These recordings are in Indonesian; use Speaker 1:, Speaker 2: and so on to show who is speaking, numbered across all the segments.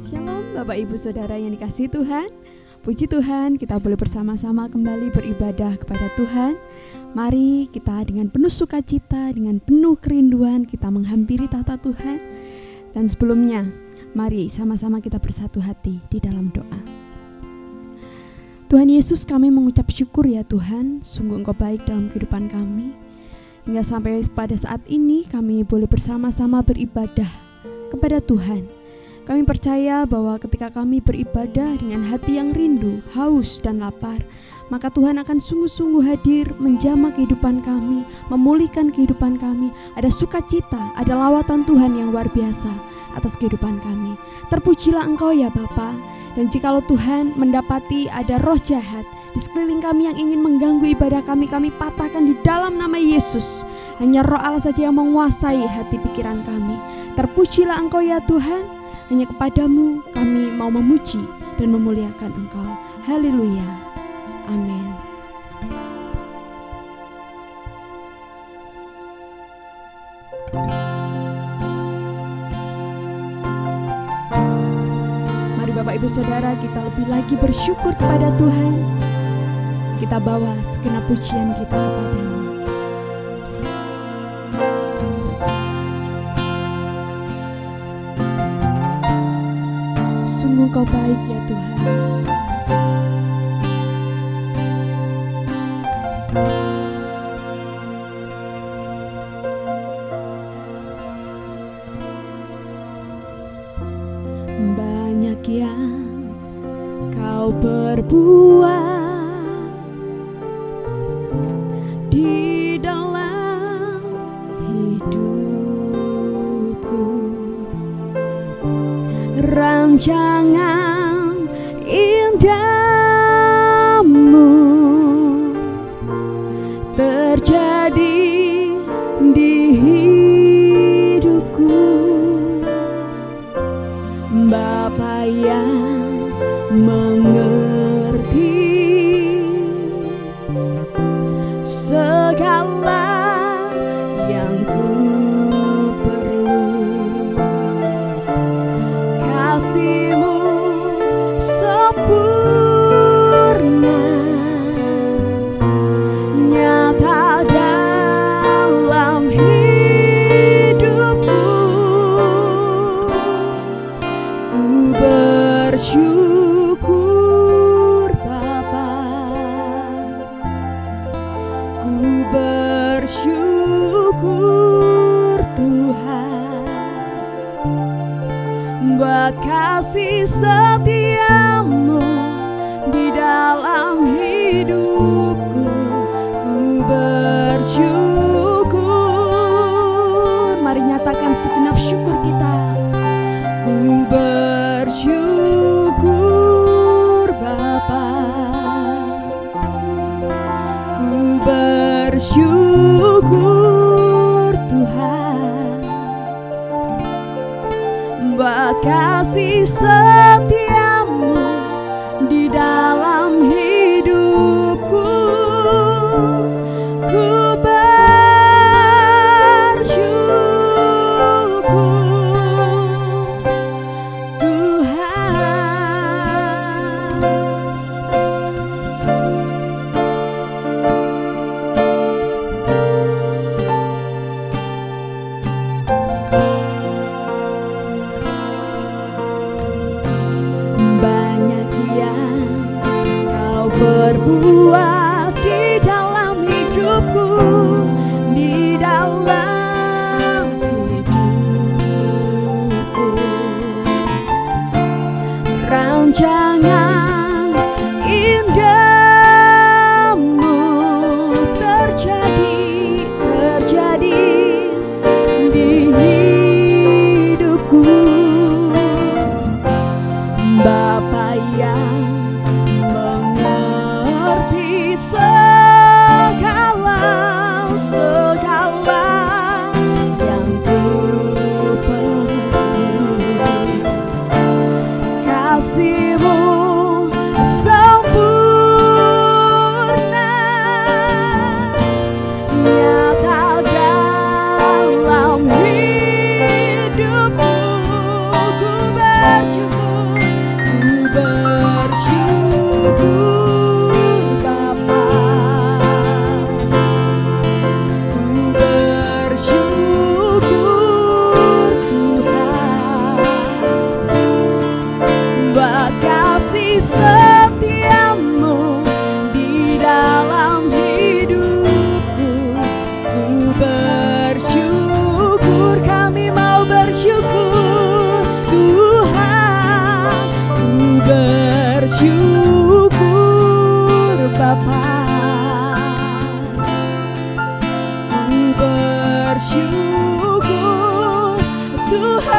Speaker 1: Shalom Bapak Ibu Saudara yang dikasihi Tuhan. Puji Tuhan, kita boleh bersama-sama kembali beribadah kepada Tuhan. Mari kita dengan penuh sukacita, dengan penuh kerinduan kita menghampiri tahta Tuhan. Dan sebelumnya, mari sama-sama kita bersatu hati di dalam doa. Tuhan Yesus, kami mengucap syukur ya Tuhan, sungguh Engkau baik dalam kehidupan kami. Hingga sampai pada saat ini kami boleh bersama-sama beribadah kepada Tuhan. Kami percaya bahwa ketika kami beribadah dengan hati yang rindu, haus dan lapar, maka Tuhan akan sungguh-sungguh hadir menjamah kehidupan kami, memulihkan kehidupan kami. Ada sukacita, ada lawatan Tuhan yang luar biasa atas kehidupan kami. Terpujilah Engkau ya Bapa. Dan jikalau Tuhan mendapati ada roh jahat di sekeliling kami yang ingin mengganggu ibadah kami, kami patahkan di dalam nama Yesus. Hanya Roh Allah saja yang menguasai hati pikiran kami. Terpujilah Engkau ya Tuhan. Hanya kepadamu kami mau memuji dan memuliakan Engkau. Haleluya. Amin. Mari Bapak Ibu Saudara, kita lebih lagi bersyukur kepada Tuhan. Kita bawa segenap pujian kita kepada-Nya. Sungguh Kau baik ya Tuhan. Banyak yang Kau perbuat di dalam hidupku. Rancangan indahmu terjadi di hidupku. Bapa yang mengerti segala yang ku perlu. Kasih-Mu sempurna nyata dalam hidupku. Ku bersyukur Bapa, ku bersyukur Tuhan, buat kasih setia-Mu di dalam hidupku. Ku bersyukur. Mari nyatakan segenap syukur kita. Ku bersyukur Bapa, ku bersyukur Tuhan, buat kasih setia-Mu di dalam hidupku. Ku bersyukur Tuhan. Banyak yang Kau perbuat di dalam hidupku, di dalam hidupku. Rancangan indahmu terjadi di hidupku. Bapa yang mengerti segala yang ku perlu. Kasih-Mu sempurna nyata dalam hidupku. Ku bersyukur bersyukur Bapa, ku bersyukur Tuhan,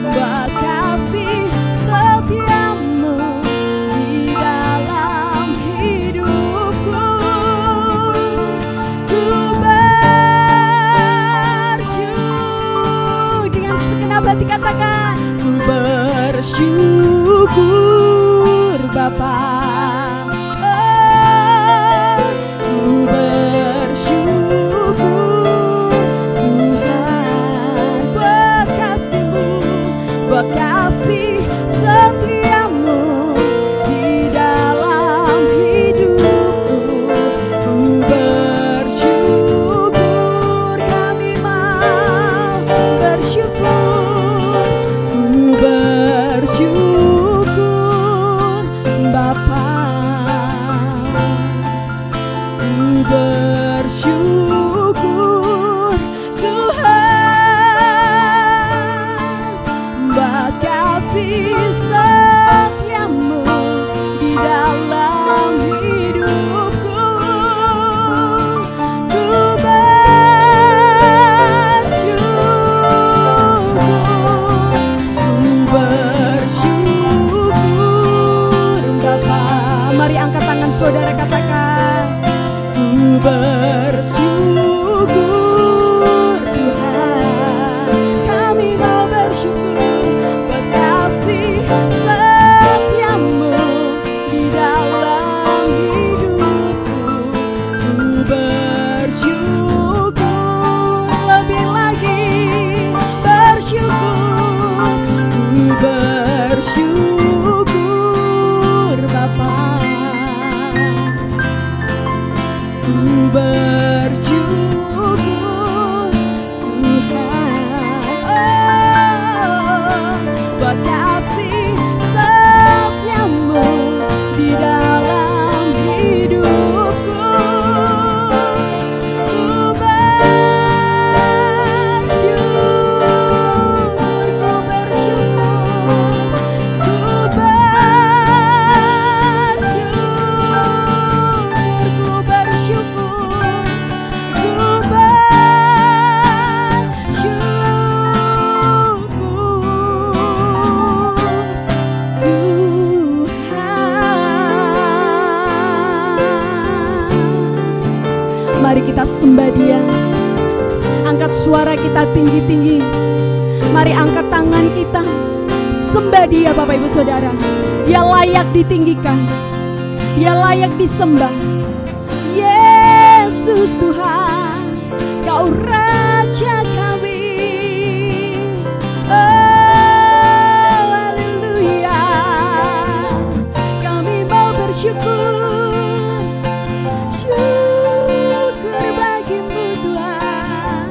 Speaker 1: buat kasih setiamu di dalam hidupku. Ku bersyukur, dengan segenap hati katakan, ku bersyukur Bapa, ku bersyukur Tuhan, buat kasih-Mu, buat kasih setiamu di dalam hidupku. Ku bersyukur, kami mau bersyukur, ku bersyukur Bapa, ku bersyukur Tuhan, buat kasih setiamu di dalam hidupku. Ku bersyukur Bapa. Mari angkat tangan saudara, katakan, ku bersyukur Tuhan, kami mau bersyukur buat kasih setiamu di dalam hidupku. Ku bersyukur, lebih lagi bersyukur, ku bersyukur Bapa, ku bersyukur Tuhan, buat kasih setiamu di dalam hidupku. Ku bersyukur, ku bersyukur, ku bersyukur, ku Tuhan. Mari kita sembah Dia. Angkat suara kita tinggi-tinggi. Mari angkat tangan kita, sembah Dia Bapak Ibu Saudara. Dia layak ditinggikan, Dia layak disembah. Yesus Tuhan, Kau Raja kami. Oh haleluya, kami mau bersyukur, syukur bagimu Tuhan.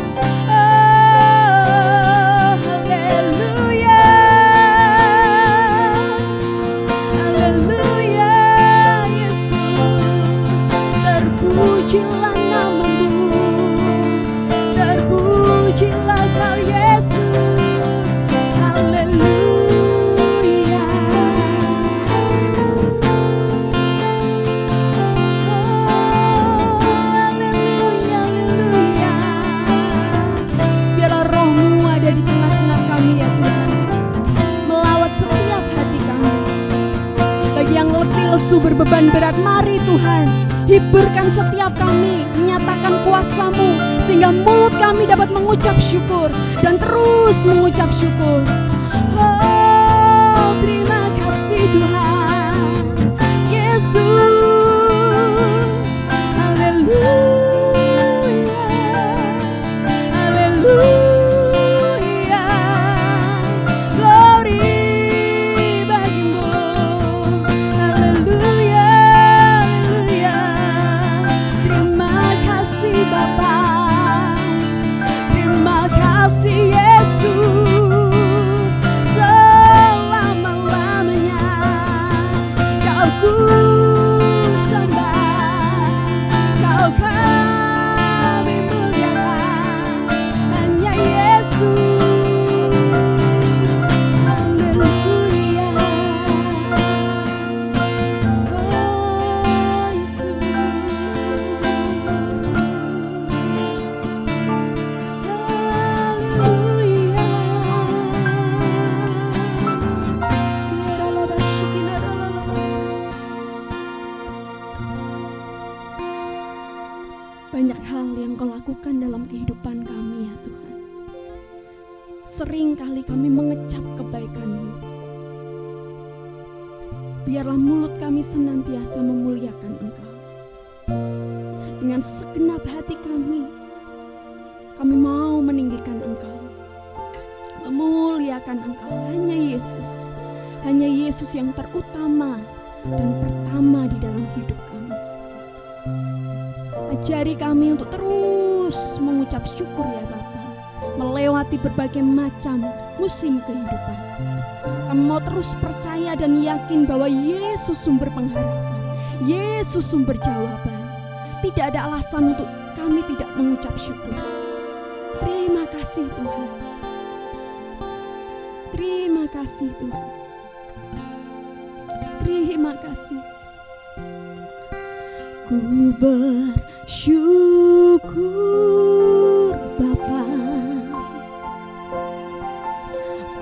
Speaker 1: Oh haleluya, haleluya Yesus, terpujilah namamu, terpujilah Kau Yesus, haleluya. Haleluya, haleluya. Biarlah Roh-Mu ada di tengah-tengah kami ya Tuhan, melawat setiap hati kami. Bagi yang letih, lesu, berbeban berat, mari Tuhan, hiburkan setiap kami, menyatakan kuasa-Mu, sehingga mulut kami dapat mengucap syukur dan terus mengucap syukur. Oh, terima kasih Tuhan Yesus, haleluya, haleluya, glory bagimu, haleluya, haleluya. Terima kasih Bapa, terima kasih Yesus, sering kali kami mengecap kebaikan-Mu. Biarlah mulut kami senantiasa memuliakan Engkau. Dengan segenap hati kami mau meninggikan Engkau, memuliakan Engkau. Hanya Yesus yang terutama dan pertama di dalam hidup kami. Ajari kami untuk terus mengucap syukur ya Bapa, melewati berbagai macam musim kehidupan. Kami mau terus percaya dan yakin bahwa Yesus sumber pengharapan, Yesus sumber jawaban. Tidak ada alasan untuk kami tidak mengucap syukur. Terima kasih Tuhan. Terima kasih Tuhan. Terima kasih. Ku bersyukur Bapa,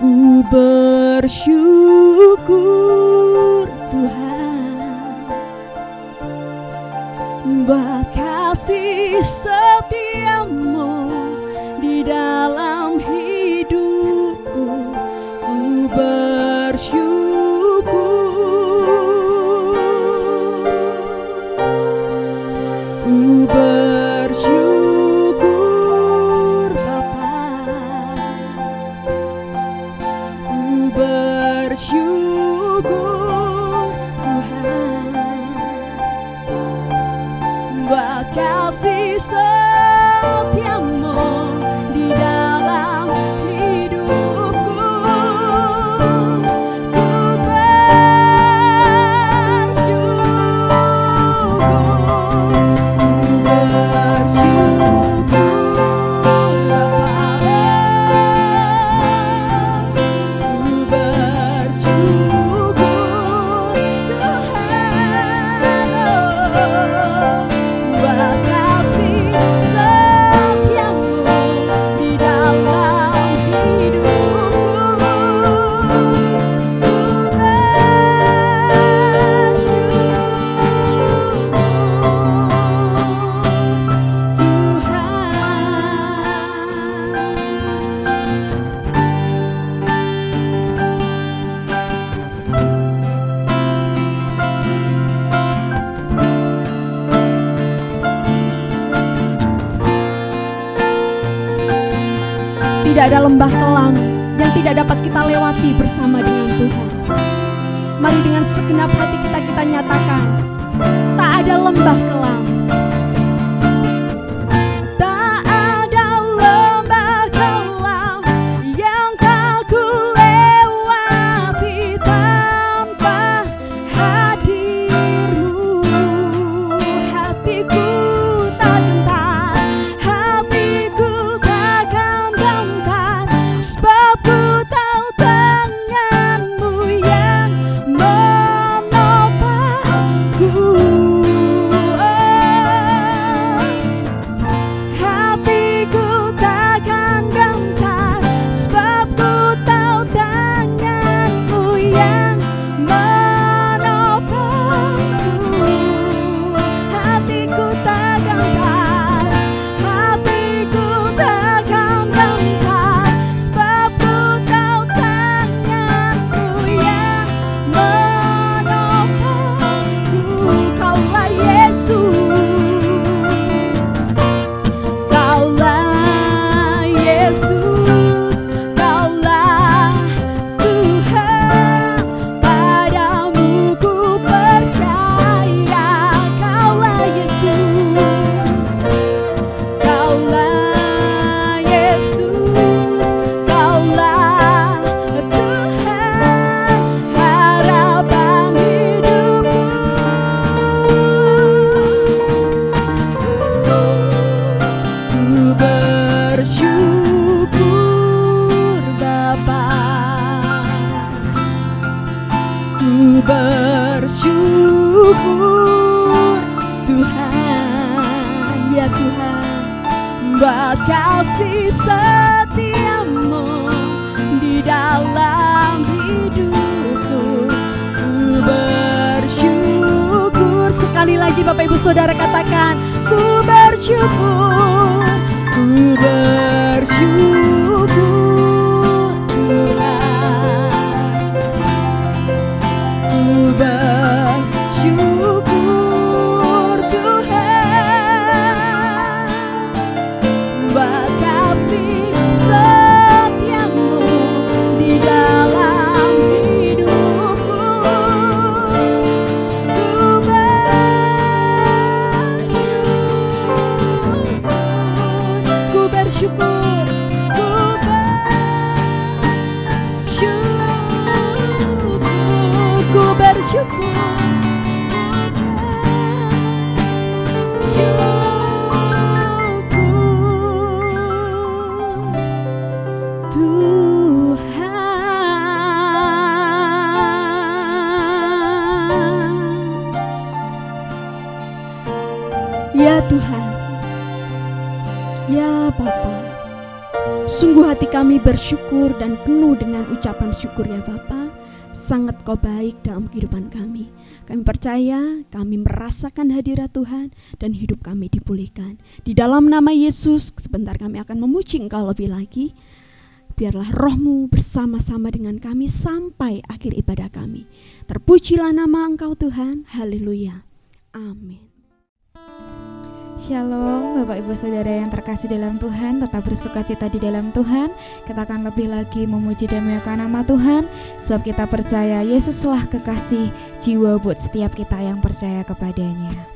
Speaker 1: ku bersyukur Tuhan, buat kasih setia-Mu di dalam hidupku. Ku bersyukur, ku bersyukur Bapa, ku bersyukur Tuhan, buat kasih setia-Mu di dalam hidupku. Ku Tidak ada lembah kelam yang tidak dapat kita lewati bersama dengan Tuhan. Mari dengan segenap hati kita nyatakan, tak ada lembah kelam. Tak ada lembah kelam yang tak ku lewati tanpa hadir-Mu. Hatiku tak gentar, hatiku takkan gentar, sebab ku tahu tangan-Mu yang menopangku. Hatiku takkan gentar, sebab ku tahu tangan-Mu yang menopangku. Hatiku tak gentar, hatiku takkan gentar, sebab ku tahu tangan-Mu yang menopangku. Kaulah Yesus, Kaulah Yesus, Kaulah Tuhan, padamu ku percaya. Kaulah Yesus, Kaulah Yesus, Kaulah Tuhan, harapan hidupku. Ku bersyukur Bapa, ku bersyukur Tuhan, ya Tuhan, buat kasih setia-Mu di dalam hidupku. Ku bersyukur. Sekali lagi Bapak Ibu Saudara katakan, ku bersyukur, ku bersyukur Ya Tuhan, ya Bapa, sungguh hati kami bersyukur dan penuh dengan ucapan syukur ya Bapa. Sangat Kau baik dalam kehidupan kami. Kami percaya, kami merasakan hadirat Tuhan dan hidup kami dipulihkan. Di dalam nama Yesus, sebentar kami akan memuji Engkau lebih lagi. Biarlah roh-Mu bersama-sama dengan kami sampai akhir ibadah kami. Terpujilah nama Engkau Tuhan. Haleluya. Amin.
Speaker 2: Shalom Bapak Ibu Saudara yang terkasih dalam Tuhan, tetap bersukacita di dalam Tuhan. Kita akan lebih lagi memuji dan memuliakan nama Tuhan, sebab kita percaya Yesuslah kekasih jiwa buat setiap kita yang percaya kepadanya.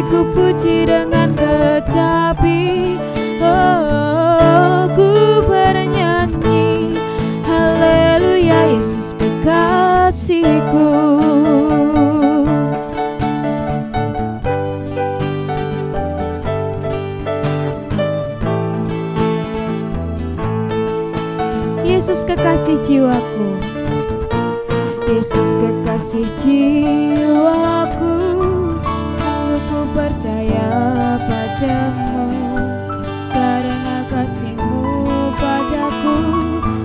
Speaker 3: Ku puji dengan kecapi, oh ku bernyanyi, haleluya Yesus kekasihku. Yesus kekasih jiwaku, Yesus kekasih jiwaku, percaya padamu, karena kasih-Mu padaku,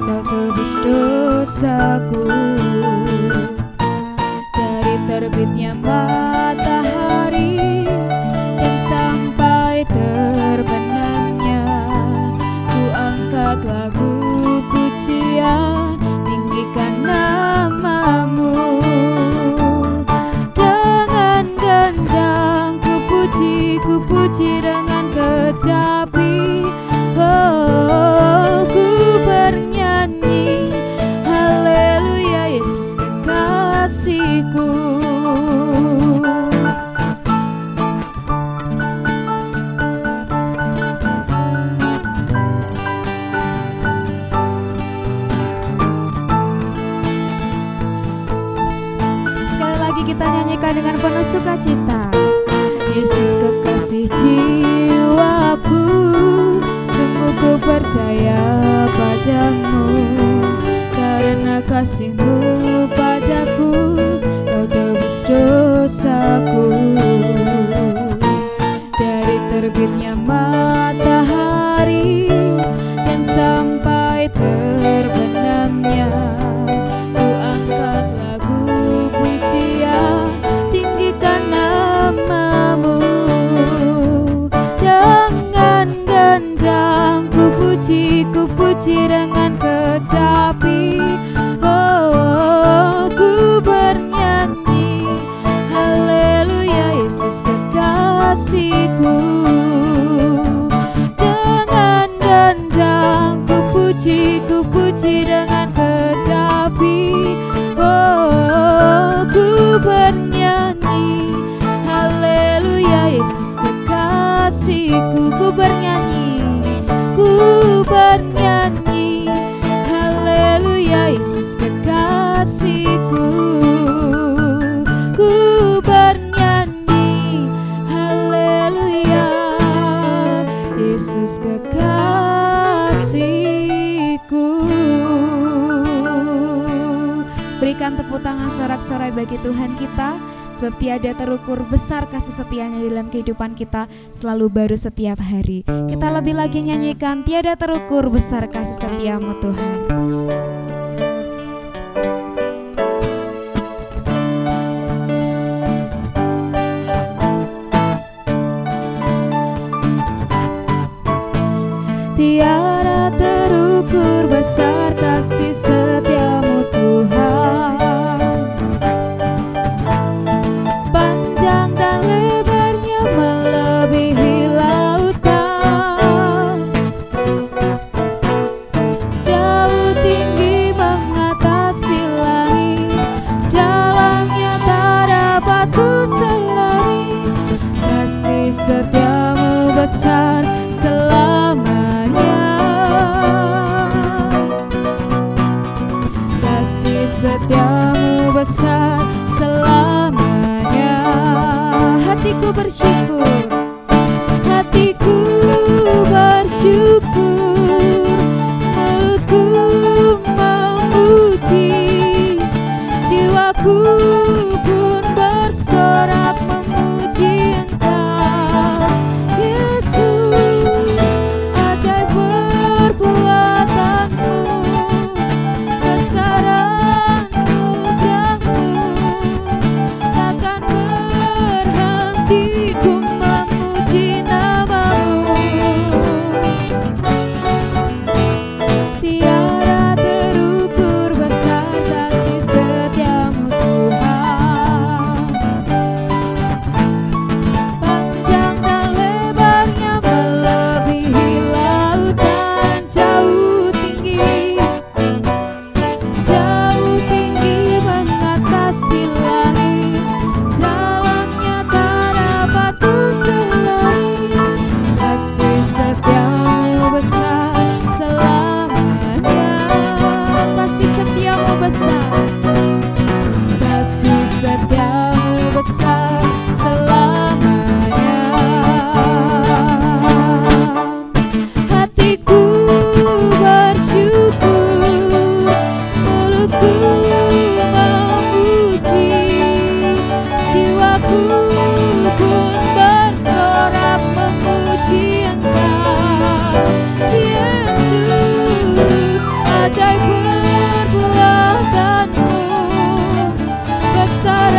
Speaker 3: Kau tebus dosaku. Dari terbitnya matahari dan sampai terbenamnya, ku angkat lagu pujian, tinggikan nama-Mu. Ku puji dengan kecapi, oh ku bernyanyi, haleluya Yesus kekasihku. Sekali lagi kita nyanyikan dengan penuh sukacita. Yesus kekasih jiwaku, sungguh ku percaya padamu, karena kasih-Mu padaku, Kau tebus dosaku. Dari terbitnya matahari dan sampai terbenamnya, ku angkat lagu pujian, tinggikan nama-Mu. Dengan gendang ku puji dengan kecapi, oh ku bernyanyi, haleluya Yesus kekasihku. Dengan gendang ku puji dengan kecapi, oh ku bernyanyi, haleluya Yesus kekasihku. Ku bernyanyi, haleluya Yesus kekasihku. Ku bernyanyi, haleluya Yesus kekasihku. Berikan tepuk tangan sorak-sorai bagi Tuhan kita.
Speaker 2: sebab tiada terukur besar kasih setianya dalam kehidupan kita, selalu baru setiap hari. Kita lebih lagi nyanyikan tiada terukur besar kasih setiamu Tuhan.
Speaker 3: Tiada terukur besar kasih setiamu Tuhan, panjang dan lebarnya melebihi lautan, jauh tinggi mengatasi langit, dalamnya tak dapat kuselami. Kasih setiamu besar selamanya, kasih setiamu besar selamanya. Hatiku bersyukur, hatiku bersyukur, mulutku memuji, jiwaku pun bersorak memuji Engkau, Yesus. Ajaib perbuatanmu, besar anugerahmu, takkan berhenti ku memuji namamu. Tiada terukur besar kasih setiamu Tuhan, panjang dan lebarnya melebihi lautan, jauh tinggi mengatasi langit, dalamnya tak dapat kuselami. Kasih setiamu besar selamanya, kasih setiamu besar, kasih setiamu besar selamanya. Hatiku bersyukur, mulutku memuji, jiwaku pun bersorak memuji Engkau, Yesus. Ajaib perbuatanmu, besar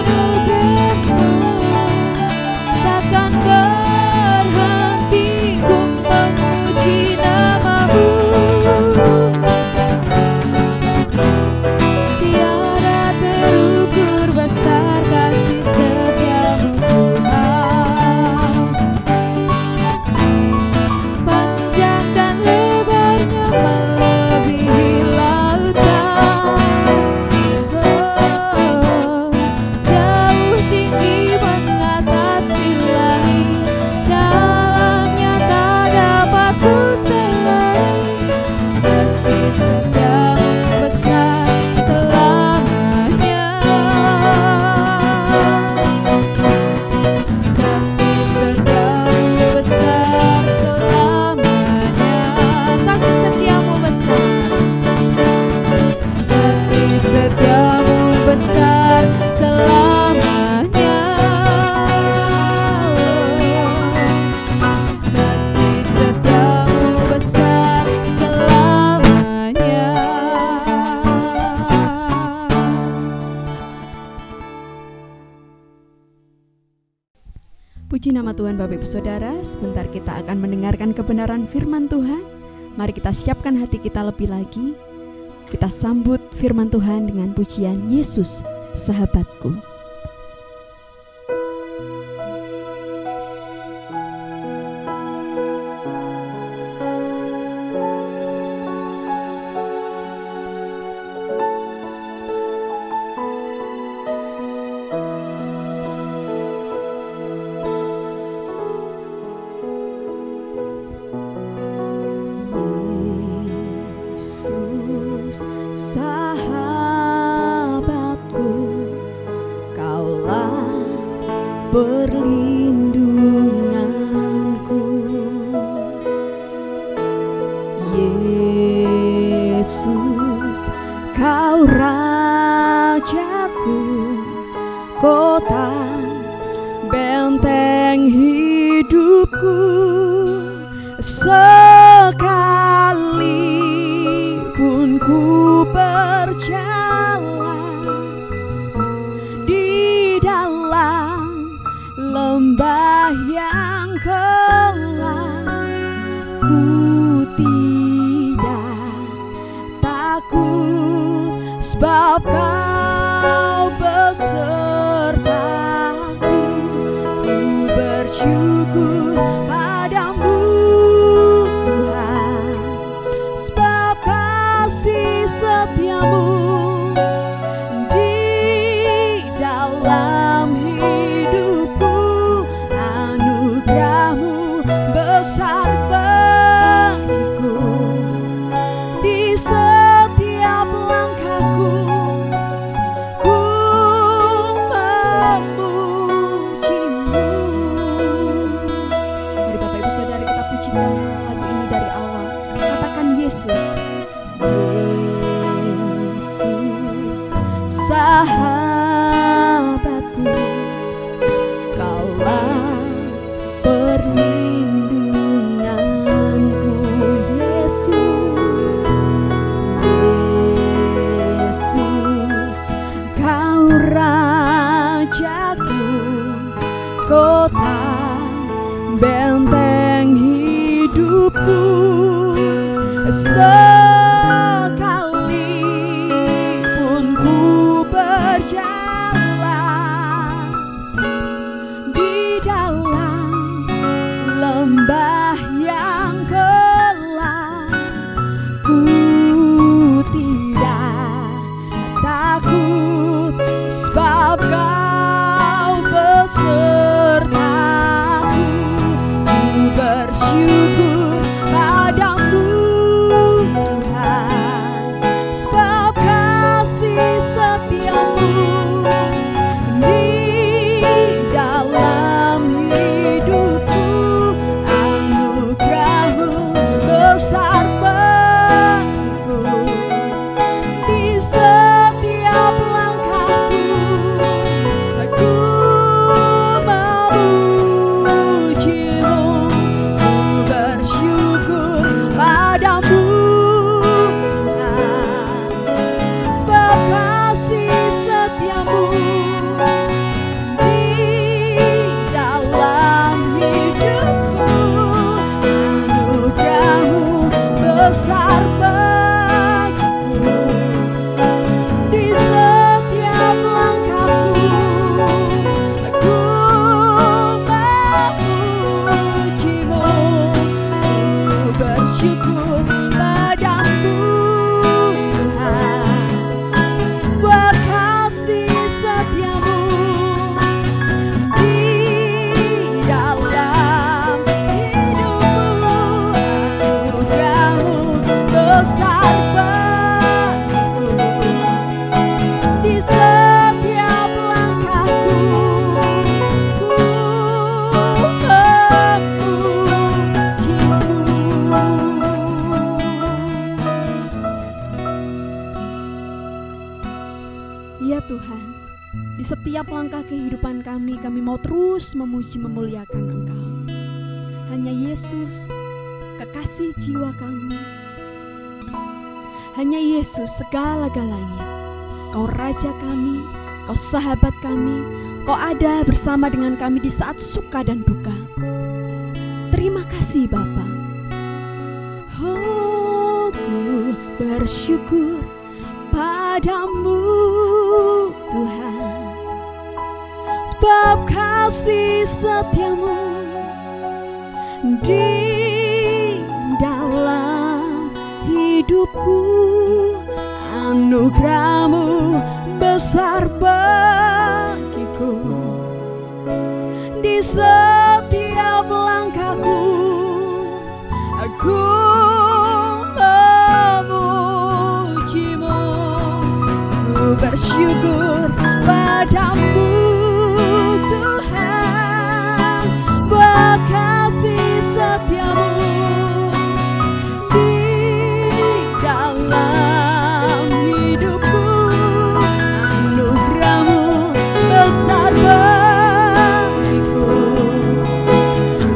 Speaker 3: anugerahmu, takkan berhenti ku memuji namamu. Tiada terukur besar kasih setiamu Tuhan, panjang dan lebarnya melebihi lautan, jauh tinggi mengatasi langit, dalamnya tak dapat kuselami. Kasih setiamu besar selamanya, kasih setiamu besar selamanya. Kasih setiamu besar, kasih setiamu besar selamanya, kasih setiamu besar selamanya.
Speaker 1: Puji nama Tuhan Bapak Ibu Saudara, sebentar kita akan mendengarkan kebenaran firman Tuhan. Mari kita siapkan hati kita lebih lagi. Kita sambut firman Tuhan dengan pujian Yesus Sahabatku.
Speaker 4: Yesus sahabatku, Kaulah perlindunganku. Yesus, Kau Rajaku, Sekalipun ku berjalan di dalam lembah yang gelap, ku tidak takut sebab Kau besertaku. Ku bersyukur padamu Tuhan, sebab kasih setiamu di dalam hidupku. Anugerahmu besar bagiku, di setiap langkahku ku memujimu. Mari Bapak Ibu Saudara kita pujikan lagu ini dari awal. Katakan Yesus, Yesus sahabatku, Kaulah perlindunganku. Yesus, Yesus Kau Rajaku, kota benteng hidupku. Sekalipun ku berjalan di dalam lembah yang gelap, ku tidak takut sebab Kau besertaku. Ku bersyukur padamu Tuhan, sebab kasih setiamu di dalam hidupku. Anugerahmu besar bagiku, di setiap langkahku aku memujimu. Ku bersyukur padamu Tuhan, sebab kasih setiamu di dalam hidupku. Anugerahmu besar bagiku, di setiap langkahku aku memujimu. Ku bersyukur padamu Tuhan, buat kasih setiamu di dalam hidupku. Anugerahmu besar bagiku, di setiap langkahku ku memujimu. Ya Tuhan, di setiap langkah kehidupan kami mau terus memuji memuliakan Engkau. Hanya Yesus, kekasih jiwa kami. Hanya Yesus segala-galanya. Kau Raja kami, Kau sahabat kami, Kau ada bersama dengan kami di saat suka dan duka. Terima kasih Bapa. Oh, ku bersyukur padamu Tuhan, sebab kasih setiamu di dalam hidupku. Anugerahmu besar bagiku, di setiap langkahku aku memujimu. Ku bersyukur padamu Tuhan, buat kasih setiamu di dalam hidupku. Anugerahmu besar bagiku,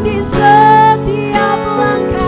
Speaker 4: di setiap langkah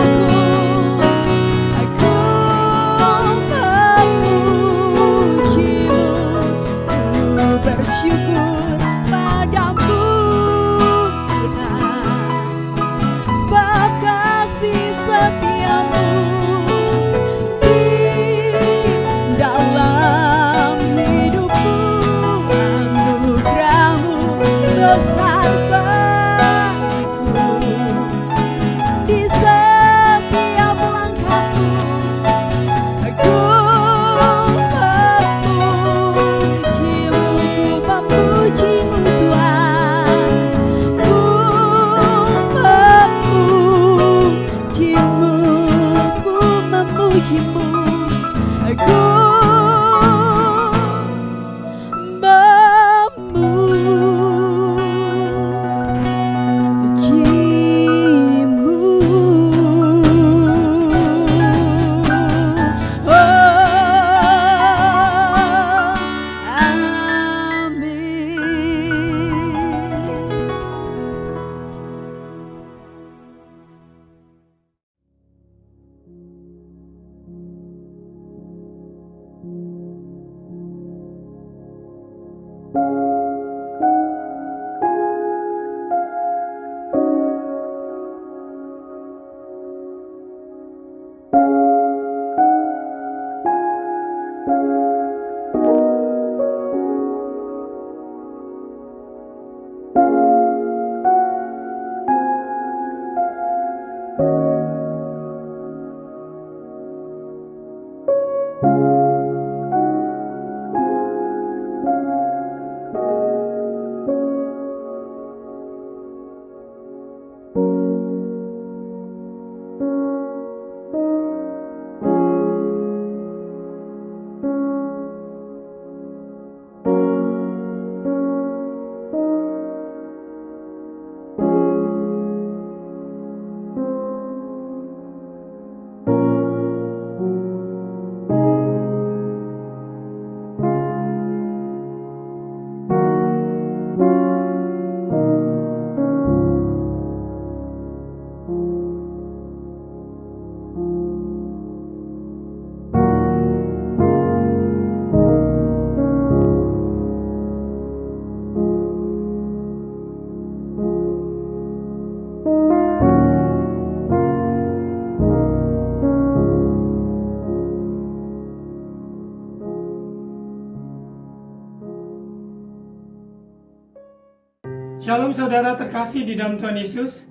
Speaker 5: Shalom saudara terkasih di dalam Tuhan Yesus.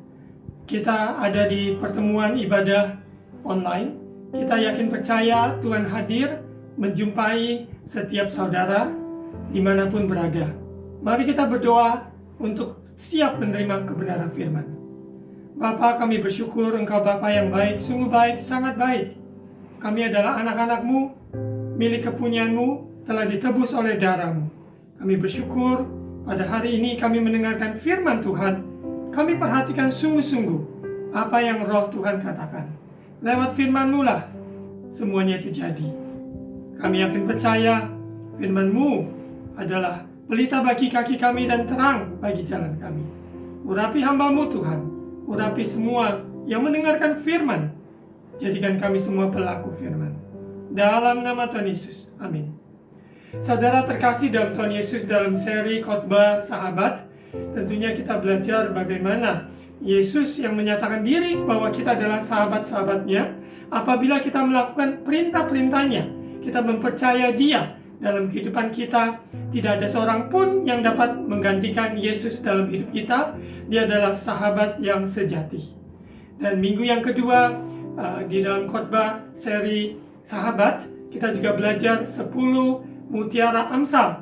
Speaker 5: Kita ada di pertemuan ibadah online. Kita yakin percaya Tuhan hadir menjumpai setiap saudara dimanapun berada. Mari kita berdoa untuk siap menerima kebenaran firman. Bapa, kami bersyukur Engkau Bapa yang baik, sungguh baik, sangat baik. Kami adalah anak-anak-Mu, milik kepunyaan-Mu, telah ditebus oleh darah-Mu. Kami bersyukur pada hari ini kami mendengarkan firman Tuhan. Kami perhatikan sungguh-sungguh apa yang Roh Tuhan katakan. Lewat firman-Mu lah semuanya itu jadi. Kami yakin percaya firman-Mu adalah pelita bagi kaki kami dan terang bagi jalan kami. Urapi hamba-Mu Tuhan, urapi semua yang mendengarkan firman. Jadikan kami semua pelaku firman. Dalam nama Tuhan Yesus, amin. Saudara terkasih dalam Tuhan Yesus, dalam seri khotbah sahabat, tentunya kita belajar bagaimana Yesus yang menyatakan diri bahwa kita adalah sahabat-sahabatnya. Apabila kita melakukan perintah-perintahnya, kita mempercaya Dia dalam kehidupan kita. Tidak ada seorang pun yang dapat menggantikan Yesus dalam hidup kita. Dia adalah sahabat yang sejati. Dan minggu yang kedua di dalam khotbah seri sahabat, kita juga belajar 10 mutiara Amsal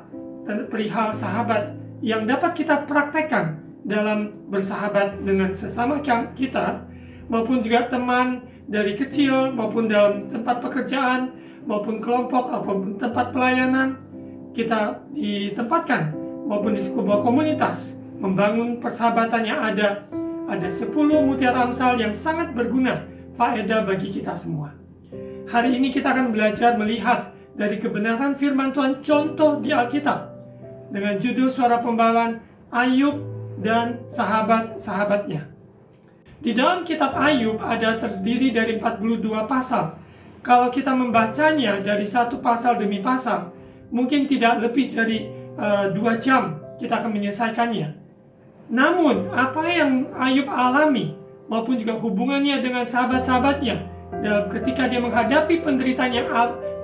Speaker 5: perihal sahabat yang dapat kita praktekkan dalam bersahabat dengan sesama kita, maupun juga teman dari kecil, maupun dalam tempat pekerjaan, maupun kelompok, maupun tempat pelayanan. Kita ditempatkan maupun di sebuah komunitas membangun persahabatan yang ada 10 mutiara Amsal yang sangat berguna, faedah bagi kita semua. Hari ini kita akan belajar melihat dari kebenaran firman Tuhan, contoh di Alkitab dengan judul Suara Pembalan, Ayub dan sahabat-sahabatnya. Di dalam kitab Ayub ada terdiri dari 42 pasal. Kalau kita membacanya dari satu pasal demi pasal, mungkin tidak lebih dari 2 jam kita akan menyelesaikannya. Namun apa yang Ayub alami maupun juga hubungannya dengan sahabat-sahabatnya dalam ketika dia menghadapi penderitaan yang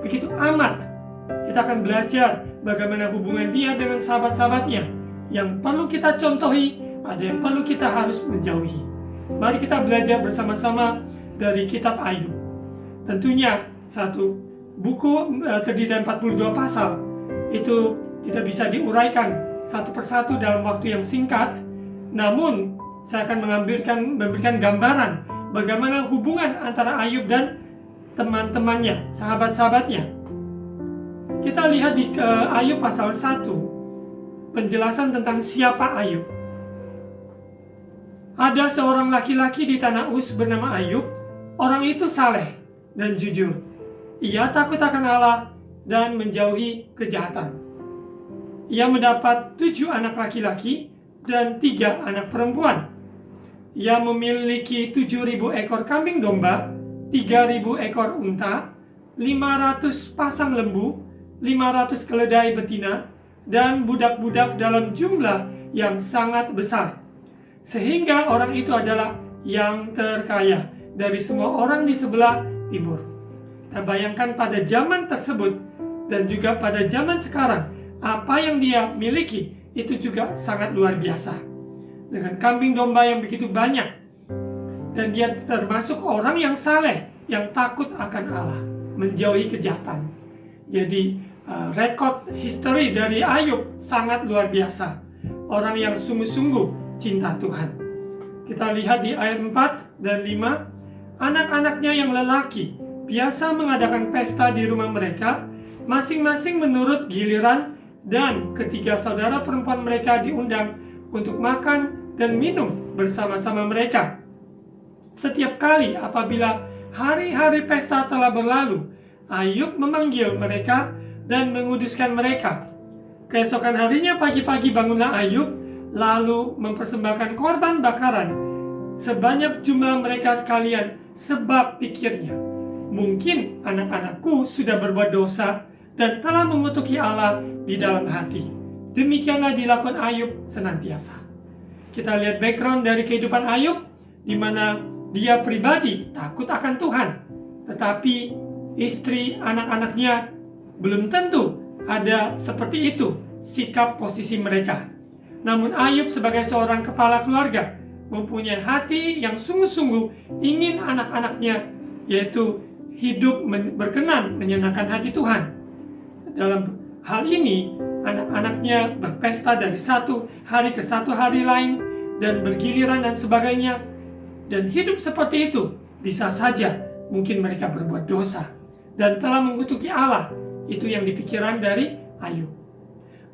Speaker 5: begitu amat, kita akan belajar bagaimana hubungan dia dengan sahabat-sahabatnya. Yang perlu kita contohi, ada yang perlu kita harus menjauhi. Mari kita belajar bersama-sama dari kitab Ayub. Tentunya satu buku terdiri dari 42 pasal. Itu tidak bisa diuraikan satu persatu dalam waktu yang singkat. Namun saya akan memberikan gambaran bagaimana hubungan antara Ayub dan teman-temannya, sahabat-sahabatnya. Kita lihat di Ayub pasal 1, penjelasan tentang siapa Ayub. Ada seorang laki-laki di tanah Uz bernama Ayub. Orang itu saleh dan jujur. Ia takut akan Allah dan menjauhi kejahatan. Ia mendapat 7 anak laki-laki dan 3 anak perempuan. Ia memiliki 7.000 ekor kambing domba, 3.000 ekor unta, 500 pasang lembu, 500 keledai betina, dan budak-budak dalam jumlah yang sangat besar. Sehingga orang itu adalah yang terkaya dari semua orang di sebelah timur. Kita bayangkan pada zaman tersebut dan juga pada zaman sekarang, apa yang dia miliki itu juga sangat luar biasa. Dengan kambing domba yang begitu banyak. Dan dia termasuk orang yang saleh, yang takut akan Allah, menjauhi kejahatan. Jadi rekod history dari Ayub sangat luar biasa. Orang yang sungguh-sungguh cinta Tuhan. Kita lihat di ayat 4 dan 5, anak-anaknya yang lelaki biasa mengadakan pesta di rumah mereka, masing-masing menurut giliran, dan ketiga saudara perempuan mereka diundang untuk makan dan minum bersama-sama mereka. Setiap kali apabila hari-hari pesta telah berlalu, Ayub memanggil mereka dan menguduskan mereka. Keesokan harinya pagi-pagi bangunlah Ayub, lalu mempersembahkan korban bakaran sebanyak jumlah mereka sekalian, sebab pikirnya, mungkin anak-anakku sudah berbuat dosa dan telah mengutuki Allah di dalam hati. Demikianlah dilakukan Ayub senantiasa. Kita lihat background dari kehidupan Ayub, di mana dia pribadi takut akan Tuhan, tetapi istri, anak-anaknya belum tentu ada seperti itu sikap posisi mereka. Namun Ayub sebagai seorang kepala keluarga mempunyai hati yang sungguh-sungguh ingin anak-anaknya yaitu hidup berkenan menyenangkan hati Tuhan. Dalam hal ini anak-anaknya berpesta dari satu hari ke satu hari lain dan bergiliran dan sebagainya. Dan hidup seperti itu bisa saja mungkin mereka berbuat dosa dan telah mengutuki Allah. Itu yang dipikiran dari Ayub.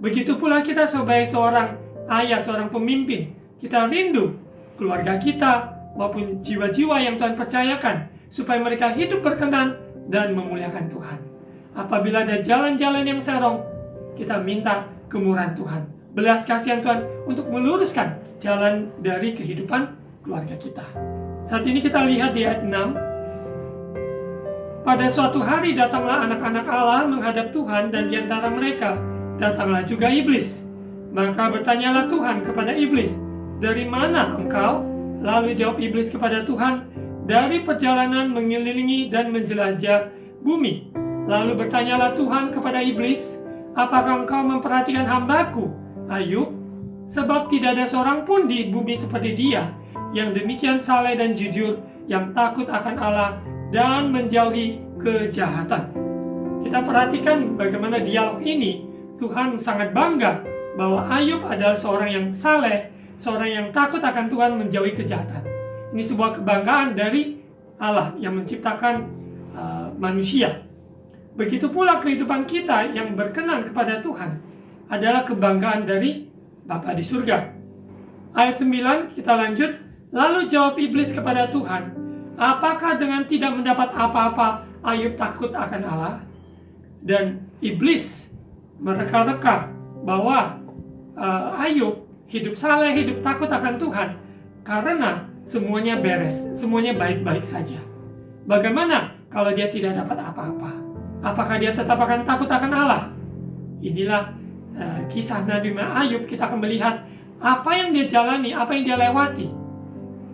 Speaker 5: Begitu pula kita sebagai seorang ayah, seorang pemimpin, kita rindu keluarga kita maupun jiwa-jiwa yang Tuhan percayakan supaya mereka hidup berkenan dan memuliakan Tuhan. Apabila ada jalan-jalan yang serong, kita minta kemurahan Tuhan, belas kasihan Tuhan untuk meluruskan jalan dari kehidupan keluarga kita. Saat ini kita lihat di ayat 6. Pada suatu hari datanglah anak-anak Allah menghadap Tuhan, dan di antara mereka datanglah juga iblis. Maka bertanyalah Tuhan kepada iblis, "Dari mana engkau?" Lalu jawab iblis kepada Tuhan, "Dari perjalanan mengelilingi dan menjelajah bumi." Lalu bertanyalah Tuhan kepada iblis, "Apakah engkau memperhatikan hamba-Ku, Ayub? Sebab tidak ada seorang pun di bumi seperti dia, yang demikian saleh dan jujur, yang takut akan Allah dan menjauhi kejahatan." Kita perhatikan bagaimana dialog ini. Tuhan sangat bangga bahwa Ayub adalah seorang yang saleh, seorang yang takut akan Tuhan, menjauhi kejahatan. Ini sebuah kebanggaan dari Allah yang menciptakan manusia. Begitu pula kehidupan kita yang berkenan kepada Tuhan adalah kebanggaan dari Bapa di surga. Ayat 9 kita lanjut. Lalu jawab iblis kepada Tuhan, "Apakah dengan tidak mendapat apa-apa Ayub takut akan Allah?" Dan iblis mereka-reka bahwa Ayub hidup saleh, hidup takut akan Tuhan karena semuanya beres, semuanya baik-baik saja. Bagaimana kalau dia tidak dapat apa-apa? Apakah dia tetap akan takut akan Allah? Inilah kisah Nabi Ayub. Kita akan melihat apa yang dia jalani, apa yang dia lewati.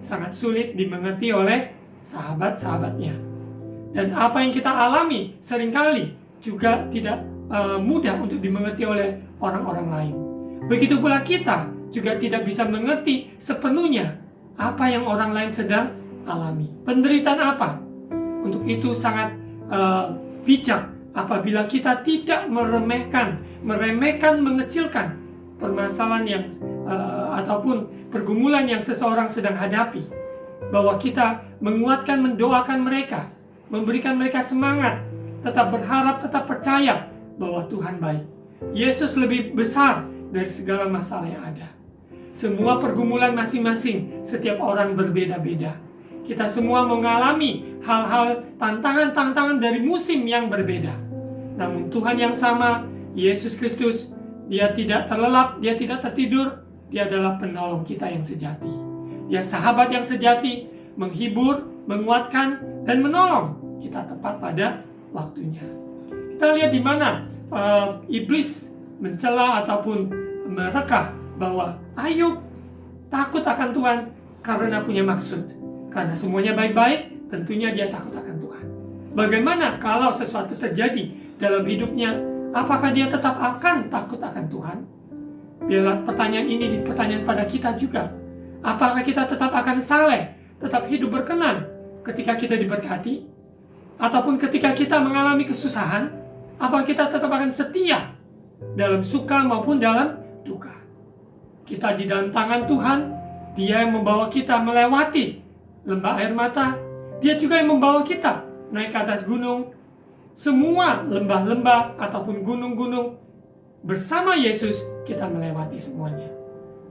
Speaker 5: Sangat sulit dimengerti oleh sahabat-sahabatnya. Dan apa yang kita alami seringkali juga tidak mudah untuk dimengerti oleh orang-orang lain. Begitu pula kita juga tidak bisa mengerti sepenuhnya apa yang orang lain sedang alami. Penderitaan apa? Untuk itu sangat bijak apabila kita tidak meremehkan, mengecilkan permasalahan yang ataupun pergumulan yang seseorang sedang hadapi. Bahwa kita menguatkan, mendoakan mereka, memberikan mereka semangat, tetap berharap, tetap percaya bahwa Tuhan baik. Yesus lebih besar dari segala masalah yang ada. Semua pergumulan masing-masing, setiap orang berbeda-beda. Kita semua mengalami hal-hal, tantangan-tantangan dari musim yang berbeda. Namun Tuhan yang sama, Yesus Kristus, Dia tidak terlelap, Dia tidak tertidur. Dia adalah penolong kita yang sejati. Dia sahabat yang sejati, menghibur, menguatkan, dan menolong kita tepat pada waktunya. Kita lihat di mana iblis mencela ataupun mereka bahwa Ayub takut akan Tuhan karena punya maksud. Karena semuanya baik-baik, tentunya dia takut akan Tuhan. Bagaimana kalau sesuatu terjadi dalam hidupnya, apakah dia tetap akan takut akan Tuhan? Biarlah pertanyaan ini pertanyaan pada kita juga. Apakah kita tetap akan saleh, tetap hidup berkenan ketika kita diberkati? Ataupun ketika kita mengalami kesusahan, apakah kita tetap akan setia dalam suka maupun dalam duka? Kita di dalam tangan Tuhan. Dia yang membawa kita melewati lembah air mata. Dia juga yang membawa kita naik ke atas gunung. Semua lembah-lembah ataupun gunung-gunung, bersama Yesus kita melewati semuanya.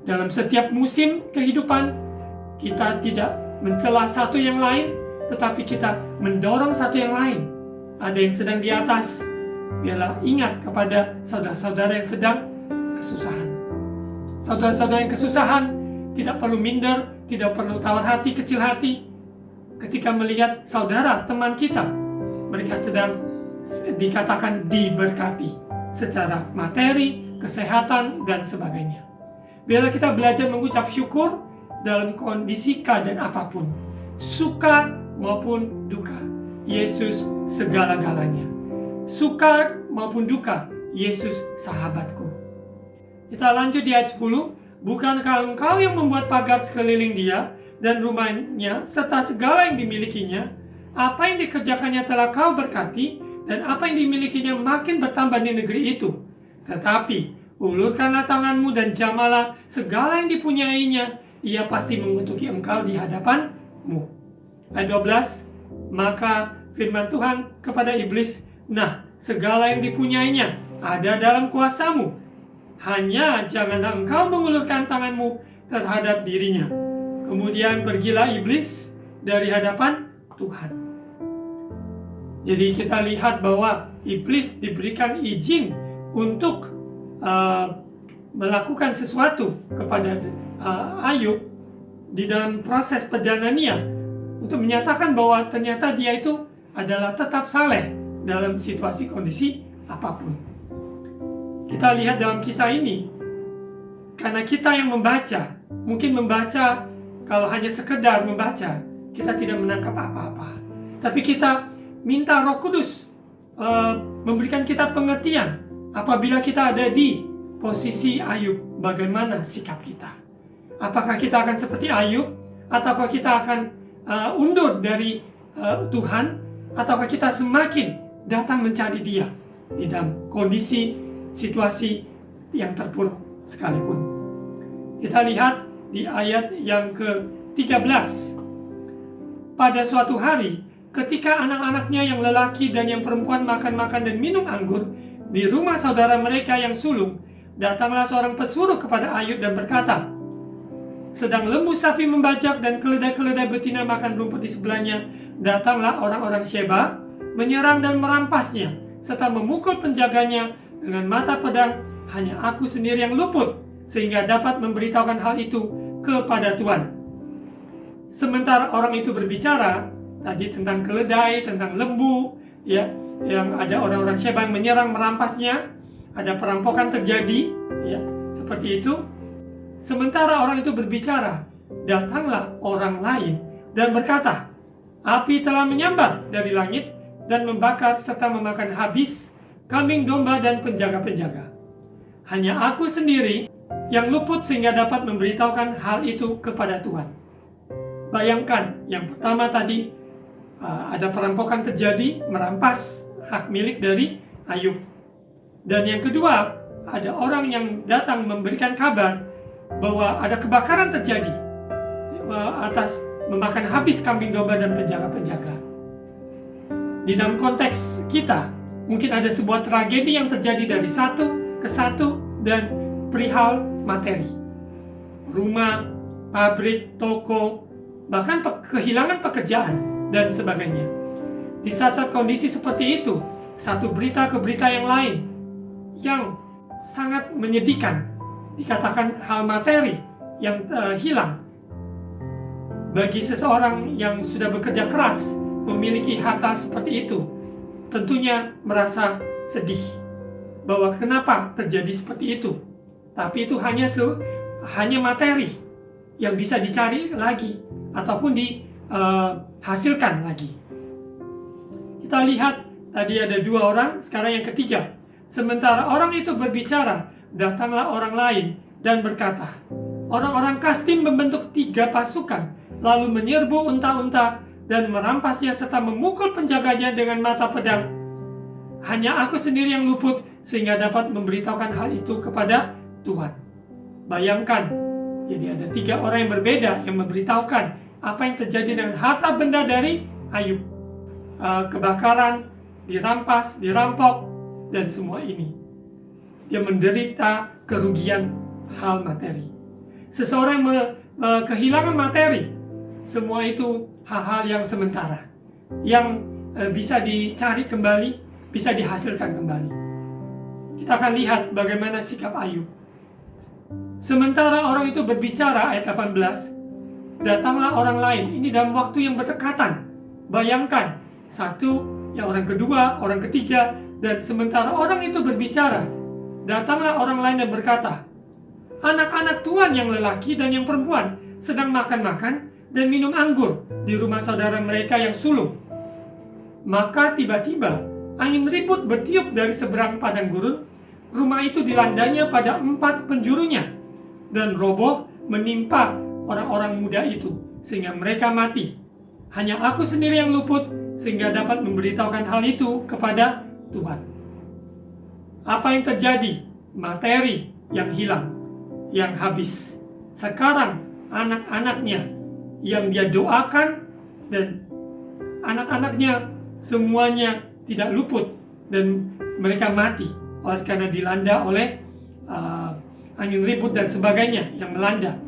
Speaker 5: Dalam setiap musim kehidupan, kita tidak mencela satu yang lain, tetapi kita mendorong satu yang lain. Ada yang sedang di atas, biarlah ingat kepada saudara-saudara yang sedang kesusahan. Saudara-saudara yang kesusahan tidak perlu minder, tidak perlu tawar hati, kecil hati. Ketika melihat saudara, teman kita, mereka sedang dikatakan diberkati secara materi, kesehatan, dan sebagainya. Biarlah kita belajar mengucap syukur dalam kondisi keadaan apapun, suka maupun duka. Yesus segala-galanya. Suka maupun duka, Yesus sahabatku. Kita lanjut di ayat 10. Bukankah engkau yang membuat pagar sekeliling dia dan rumahnya serta segala yang dimilikinya? Apa yang dikerjakannya telah kau berkati, dan apa yang dimilikinya makin bertambah di negeri itu. Tetapi ulurkanlah tanganmu dan jamalah segala yang dipunyainya, ia pasti mengutuki engkau di hadapanmu. Ayat 12, maka firman Tuhan kepada iblis, nah, segala yang dipunyainya ada dalam kuasamu. Hanya janganlah engkau mengulurkan tanganmu terhadap dirinya. Kemudian pergilah iblis dari hadapan Tuhan. Jadi kita lihat bahwa iblis diberikan izin untuk melakukan sesuatu kepada Ayub di dalam proses perjalanannya, untuk menyatakan bahwa ternyata dia itu adalah tetap saleh dalam situasi kondisi apapun. Kita lihat dalam kisah ini, karena kita yang membaca, mungkin membaca kalau hanya sekedar membaca, kita tidak menangkap apa-apa. Tapi kita minta Roh Kudus memberikan kita pengertian apabila kita ada di posisi Ayub, bagaimana sikap kita. Apakah kita akan seperti Ayub, ataukah kita akan undur dari Tuhan, ataukah kita semakin datang mencari Dia di dalam kondisi situasi yang terpuruk sekalipun. Kita lihat di ayat yang ke-13. Pada suatu hari, ketika anak-anaknya yang lelaki dan yang perempuan makan-makan dan minum anggur di rumah saudara mereka yang sulung, datanglah seorang pesuruh kepada Ayub dan berkata, sedang lembu sapi membajak dan keledai-keledai betina makan rumput di sebelahnya, datanglah orang-orang Sheba, menyerang dan merampasnya, serta memukul penjaganya dengan mata pedang. Hanya aku sendiri yang luput, sehingga dapat memberitahukan hal itu kepada Tuhan. Sementara orang itu berbicara tadi tentang keledai, tentang lembu, ya, yang ada orang-orang Sheba yang menyerang, merampasnya, ada perampokan terjadi, ya, seperti itu. Sementara orang itu berbicara, datanglah orang lain dan berkata, api telah menyambar dari langit dan membakar serta memakan habis kambing domba dan penjaga-penjaga. Hanya aku sendiri yang luput sehingga dapat memberitahukan hal itu kepada Tuhan. Bayangkan, yang pertama tadi ada perampokan terjadi, merampas hak milik dari Ayub. Dan yang kedua, ada orang yang datang memberikan kabar bahwa ada kebakaran terjadi atas memakan habis kambing domba dan penjaga-penjaga. Di dalam konteks kita, mungkin ada sebuah tragedi yang terjadi dari satu ke satu dan perihal materi. Rumah, pabrik, toko, bahkan kehilangan pekerjaan dan sebagainya. Di saat-saat kondisi seperti itu, satu berita ke berita yang lain yang sangat menyedihkan, dikatakan hal materi yang hilang. Bagi seseorang yang sudah bekerja keras, memiliki harta seperti itu, tentunya merasa sedih bahwa kenapa terjadi seperti itu. Tapi itu hanya materi yang bisa dicari lagi ataupun dihasilkan lagi. Kita lihat tadi ada dua orang, sekarang yang ketiga. Sementara orang itu berbicara, datanglah orang lain dan berkata, orang-orang Kastim membentuk 3 pasukan, lalu menyerbu unta-unta dan merampasnya serta memukul penjaganya dengan mata pedang. Hanya aku sendiri yang luput sehingga dapat memberitahukan hal itu kepada Tuhan. Bayangkan, jadi ada 3 orang yang berbeda yang memberitahukan apa yang terjadi dengan harta benda dari Ayub. Kebakaran, dirampas, dirampok, dan semua ini. Dia menderita kerugian hal materi. Seseorang kehilangan materi, semua itu hal-hal yang sementara, yang bisa dicari kembali, bisa dihasilkan kembali. Kita akan lihat bagaimana sikap Ayub. Sementara orang itu berbicara, ayat 18, datanglah orang lain. Ini dalam waktu yang berdekatan. Bayangkan, satu, yang orang kedua, orang ketiga, dan sementara orang itu berbicara, datanglah orang lain dan berkata, anak-anak Tuhan yang lelaki dan yang perempuan sedang makan-makan dan minum anggur di rumah saudara mereka yang sulung. Maka tiba-tiba angin ribut bertiup dari seberang padang gurun. Rumah itu dilandanya pada 4 penjurunya. dan roboh menimpa orang-orang muda itu, sehingga mereka mati. Hanya aku sendiri yang luput, sehingga dapat memberitahukan hal itu kepada Tuhan. Apa yang terjadi? Materi yang hilang, yang habis. Sekarang anak-anaknya yang dia doakan, dan anak-anaknya semuanya tidak luput, dan mereka mati oleh karena dilanda oleh angin ribut dan sebagainya yang melanda.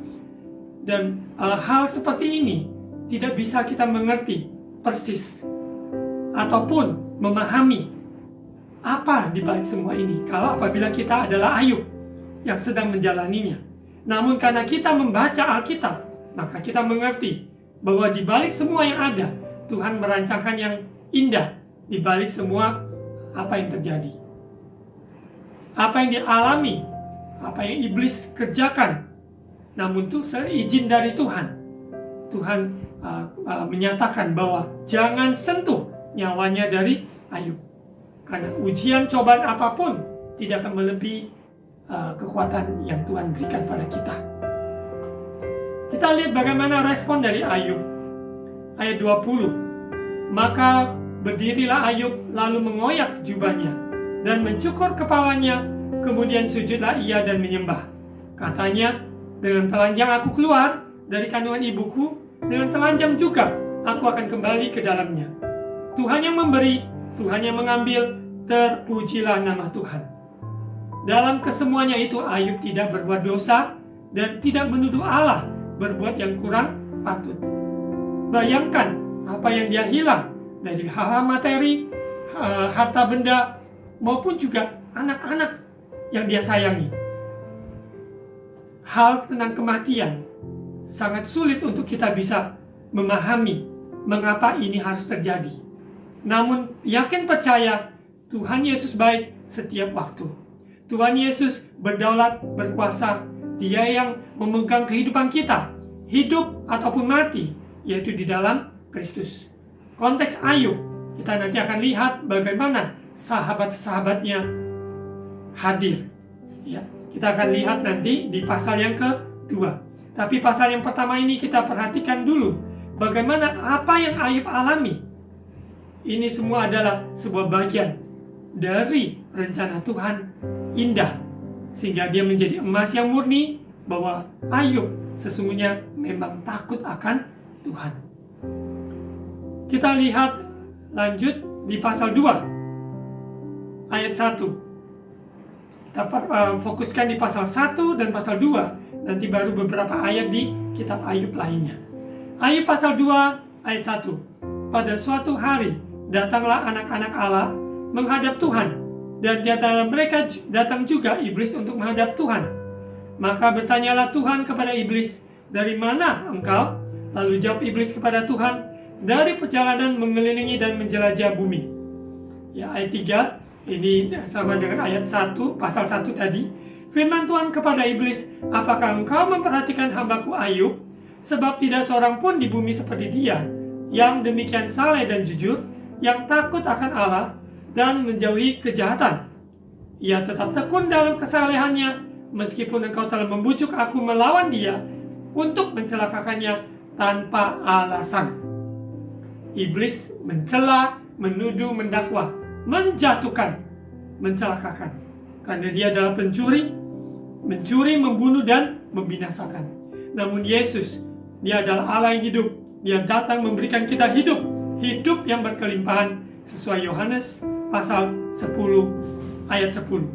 Speaker 5: Dan hal seperti ini tidak bisa kita mengerti persis ataupun memahami apa di balik semua ini kalau apabila kita adalah Ayub yang sedang menjalaninya. Namun karena kita membaca Alkitab, maka kita mengerti bahwa di balik semua yang ada, Tuhan merancangkan yang indah di balik semua apa yang terjadi. Apa yang dialami, apa yang iblis kerjakan, namun itu seizin dari Tuhan. Tuhan menyatakan bahwa jangan sentuh nyawanya dari Ayub. Karena ujian cobaan apapun tidak akan melebihi kekuatan yang Tuhan berikan pada kita. Kita lihat bagaimana respon dari Ayub. Ayat 20. Maka berdirilah Ayub lalu mengoyak jubahnya dan mencukur kepalanya, kemudian sujudlah ia dan menyembah. Katanya, dengan telanjang aku keluar dari kandungan ibuku, dengan telanjang juga aku akan kembali ke dalamnya. Tuhan yang memberi, Tuhan yang mengambil, terpujilah nama Tuhan. Dalam kesemuanya itu Ayub tidak berbuat dosa dan tidak menuduh Allah berbuat yang kurang patut. Bayangkan apa yang dia hilang dari hal-hal materi, harta benda, maupun juga anak-anak yang dia sayangi. Hal tentang kematian sangat sulit untuk kita bisa memahami mengapa ini harus terjadi. Namun yakin percaya Tuhan Yesus baik setiap waktu. Tuhan Yesus berdaulat, berkuasa. Dia yang memegang kehidupan kita, hidup ataupun mati, yaitu di dalam Kristus. Konteks Ayub, kita nanti akan lihat bagaimana sahabat-sahabatnya hadir. Ya, kita akan lihat nanti di pasal yang kedua. Tapi pasal yang pertama ini kita perhatikan dulu bagaimana apa yang Ayub alami. Ini semua adalah sebuah bagian dari rencana Tuhan indah, sehingga dia menjadi emas yang murni, bahwa Ayub sesungguhnya memang takut akan Tuhan. Kita lihat lanjut di pasal 2 ayat 1. Kita fokuskan di pasal 1 dan pasal 2, nanti baru beberapa ayat di kitab Ayub lainnya. Ayub pasal 2 ayat 1. Pada suatu hari datanglah anak-anak Allah menghadap Tuhan, dan di antara mereka datang juga iblis untuk menghadap Tuhan. Maka bertanyalah Tuhan kepada iblis, dari mana engkau? Lalu jawab iblis kepada Tuhan, dari perjalanan mengelilingi dan menjelajah bumi. Ya, ayat 3 ini sama dengan ayat 1, pasal 1 tadi. Firman Tuhan kepada iblis, apakah engkau memperhatikan hambaku Ayub? Sebab tidak seorang pun di bumi seperti dia, yang demikian saleh dan jujur, yang takut akan Allah dan menjauhi kejahatan. Ia tetap tekun dalam kesalehannya, meskipun engkau telah membujuk aku melawan dia untuk mencelakakannya tanpa alasan. Iblis mencela, menuduh, mendakwa, menjatuhkan, mencelakakan. Karena dia adalah pencuri, membunuh, dan membinasakan. Namun Yesus, dia adalah Allah yang hidup. Dia datang memberikan kita hidup yang berkelimpahan, sesuai Yohanes pasal 10 ayat 10.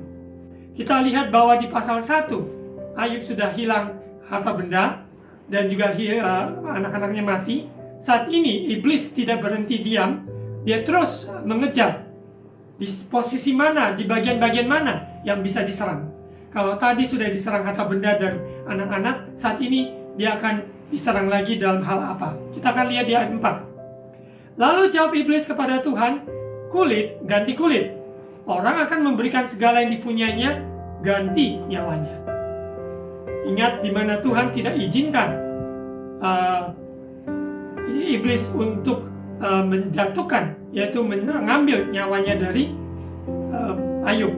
Speaker 5: Kita lihat bahwa di pasal 1 Ayub sudah hilang harta benda dan juga anak-anaknya mati. Saat ini iblis tidak berhenti diam. Dia terus mengejar di posisi mana, di bagian-bagian mana yang bisa diserang. Kalau tadi sudah diserang harta benda dan anak-anak, saat ini dia akan diserang lagi dalam hal apa? Kita akan lihat di ayat 4. Lalu jawab iblis kepada Tuhan, kulit ganti kulit. Orang akan memberikan segala yang dipunyainya, ganti nyawanya. Ingat di mana Tuhan tidak izinkan iblis untuk menjatuhkan, yaitu mengambil nyawanya dari Ayub.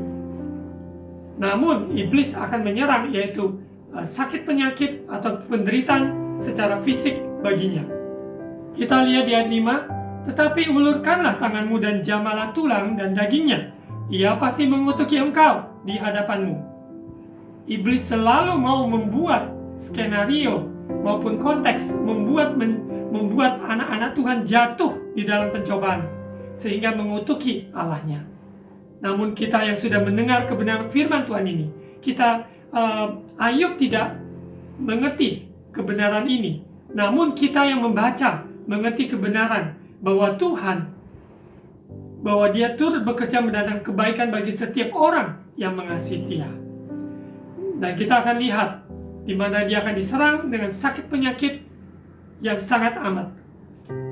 Speaker 5: Namun iblis akan menyerang, yaitu sakit penyakit atau penderitaan secara fisik baginya. Kita lihat di ayat 5, tetapi ulurkanlah tanganmu dan jamalah tulang dan dagingnya. Ia pasti mengutuki engkau di hadapanmu. Iblis selalu mau membuat skenario maupun konteks, membuat anak-anak Tuhan jatuh di dalam pencobaan sehingga mengutuki Allahnya. Namun kita yang sudah mendengar kebenaran firman Tuhan ini, Ayub tidak mengerti kebenaran ini. Namun kita yang membaca mengerti kebenaran bahwa Tuhan, bahwa Dia turut bekerja mendatangkan kebaikan bagi setiap orang yang mengasihi Dia. Dan kita akan lihat di mana dia akan diserang dengan sakit penyakit yang sangat amat.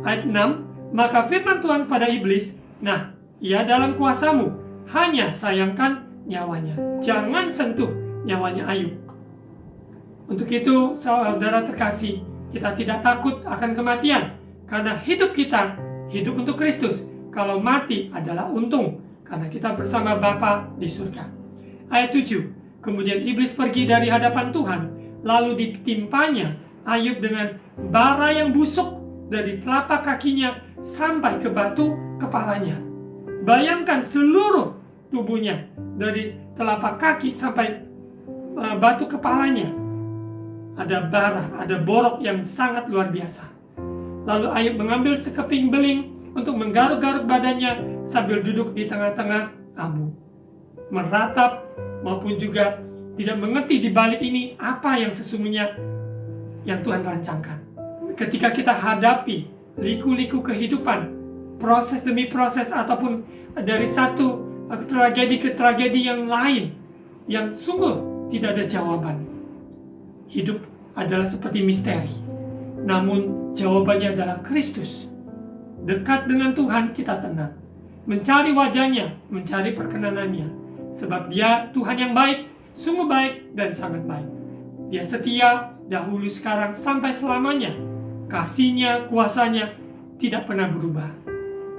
Speaker 5: Ayat 6, maka firman Tuhan kepada iblis, nah, ia dalam kuasamu, hanya sayangkan nyawanya. Jangan sentuh nyawanya Ayub. Untuk itu, saudara terkasih, kita tidak takut akan kematian, karena hidup kita, hidup untuk Kristus. Kalau mati adalah untung, karena kita bersama Bapa di surga. Ayat 7, kemudian iblis pergi dari hadapan Tuhan, lalu ditimpanya Ayub dengan bara yang busuk dari telapak kakinya sampai ke batu kepalanya. Bayangkan seluruh tubuhnya, dari telapak kaki sampai batu kepalanya. Ada bara, ada borok yang sangat luar biasa. Lalu Ayub mengambil sekeping beling untuk menggaruk-garuk badannya sambil duduk di tengah-tengah abu. Meratap maupun juga tidak mengerti di balik ini apa yang sesungguhnya yang Tuhan rancangkan. Ketika kita hadapi liku-liku kehidupan, proses demi proses ataupun dari satu tragedi ke tragedi yang lain yang sungguh tidak ada jawaban. Hidup adalah seperti misteri, namun jawabannya adalah Kristus. Dekat dengan Tuhan kita tenang, mencari wajahnya, mencari perkenanannya. Sebab Dia Tuhan yang baik, sungguh baik dan sangat baik. Dia setia dahulu, sekarang, sampai selamanya. Kasih-Nya, kuasa-Nya tidak pernah berubah.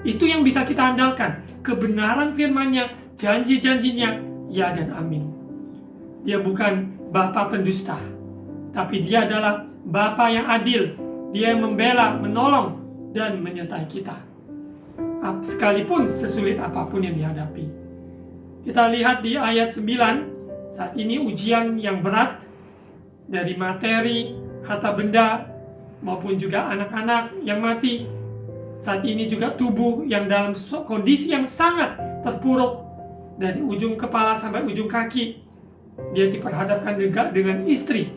Speaker 5: Itu yang bisa kita andalkan. Kebenaran firman-Nya, janji-janjinya, ya dan amin. Dia bukan Bapa pendusta, tapi Dia adalah Bapa yang adil. Dia yang membela, menolong, dan menyertai kita. Sekalipun sesulit apapun yang dihadapi. Kita lihat di ayat 9, saat ini ujian yang berat dari materi, harta benda, maupun juga anak-anak yang mati. Saat ini juga tubuh yang dalam kondisi yang sangat terpuruk dari ujung kepala sampai ujung kaki. Dia diperhadapkan juga dengan istri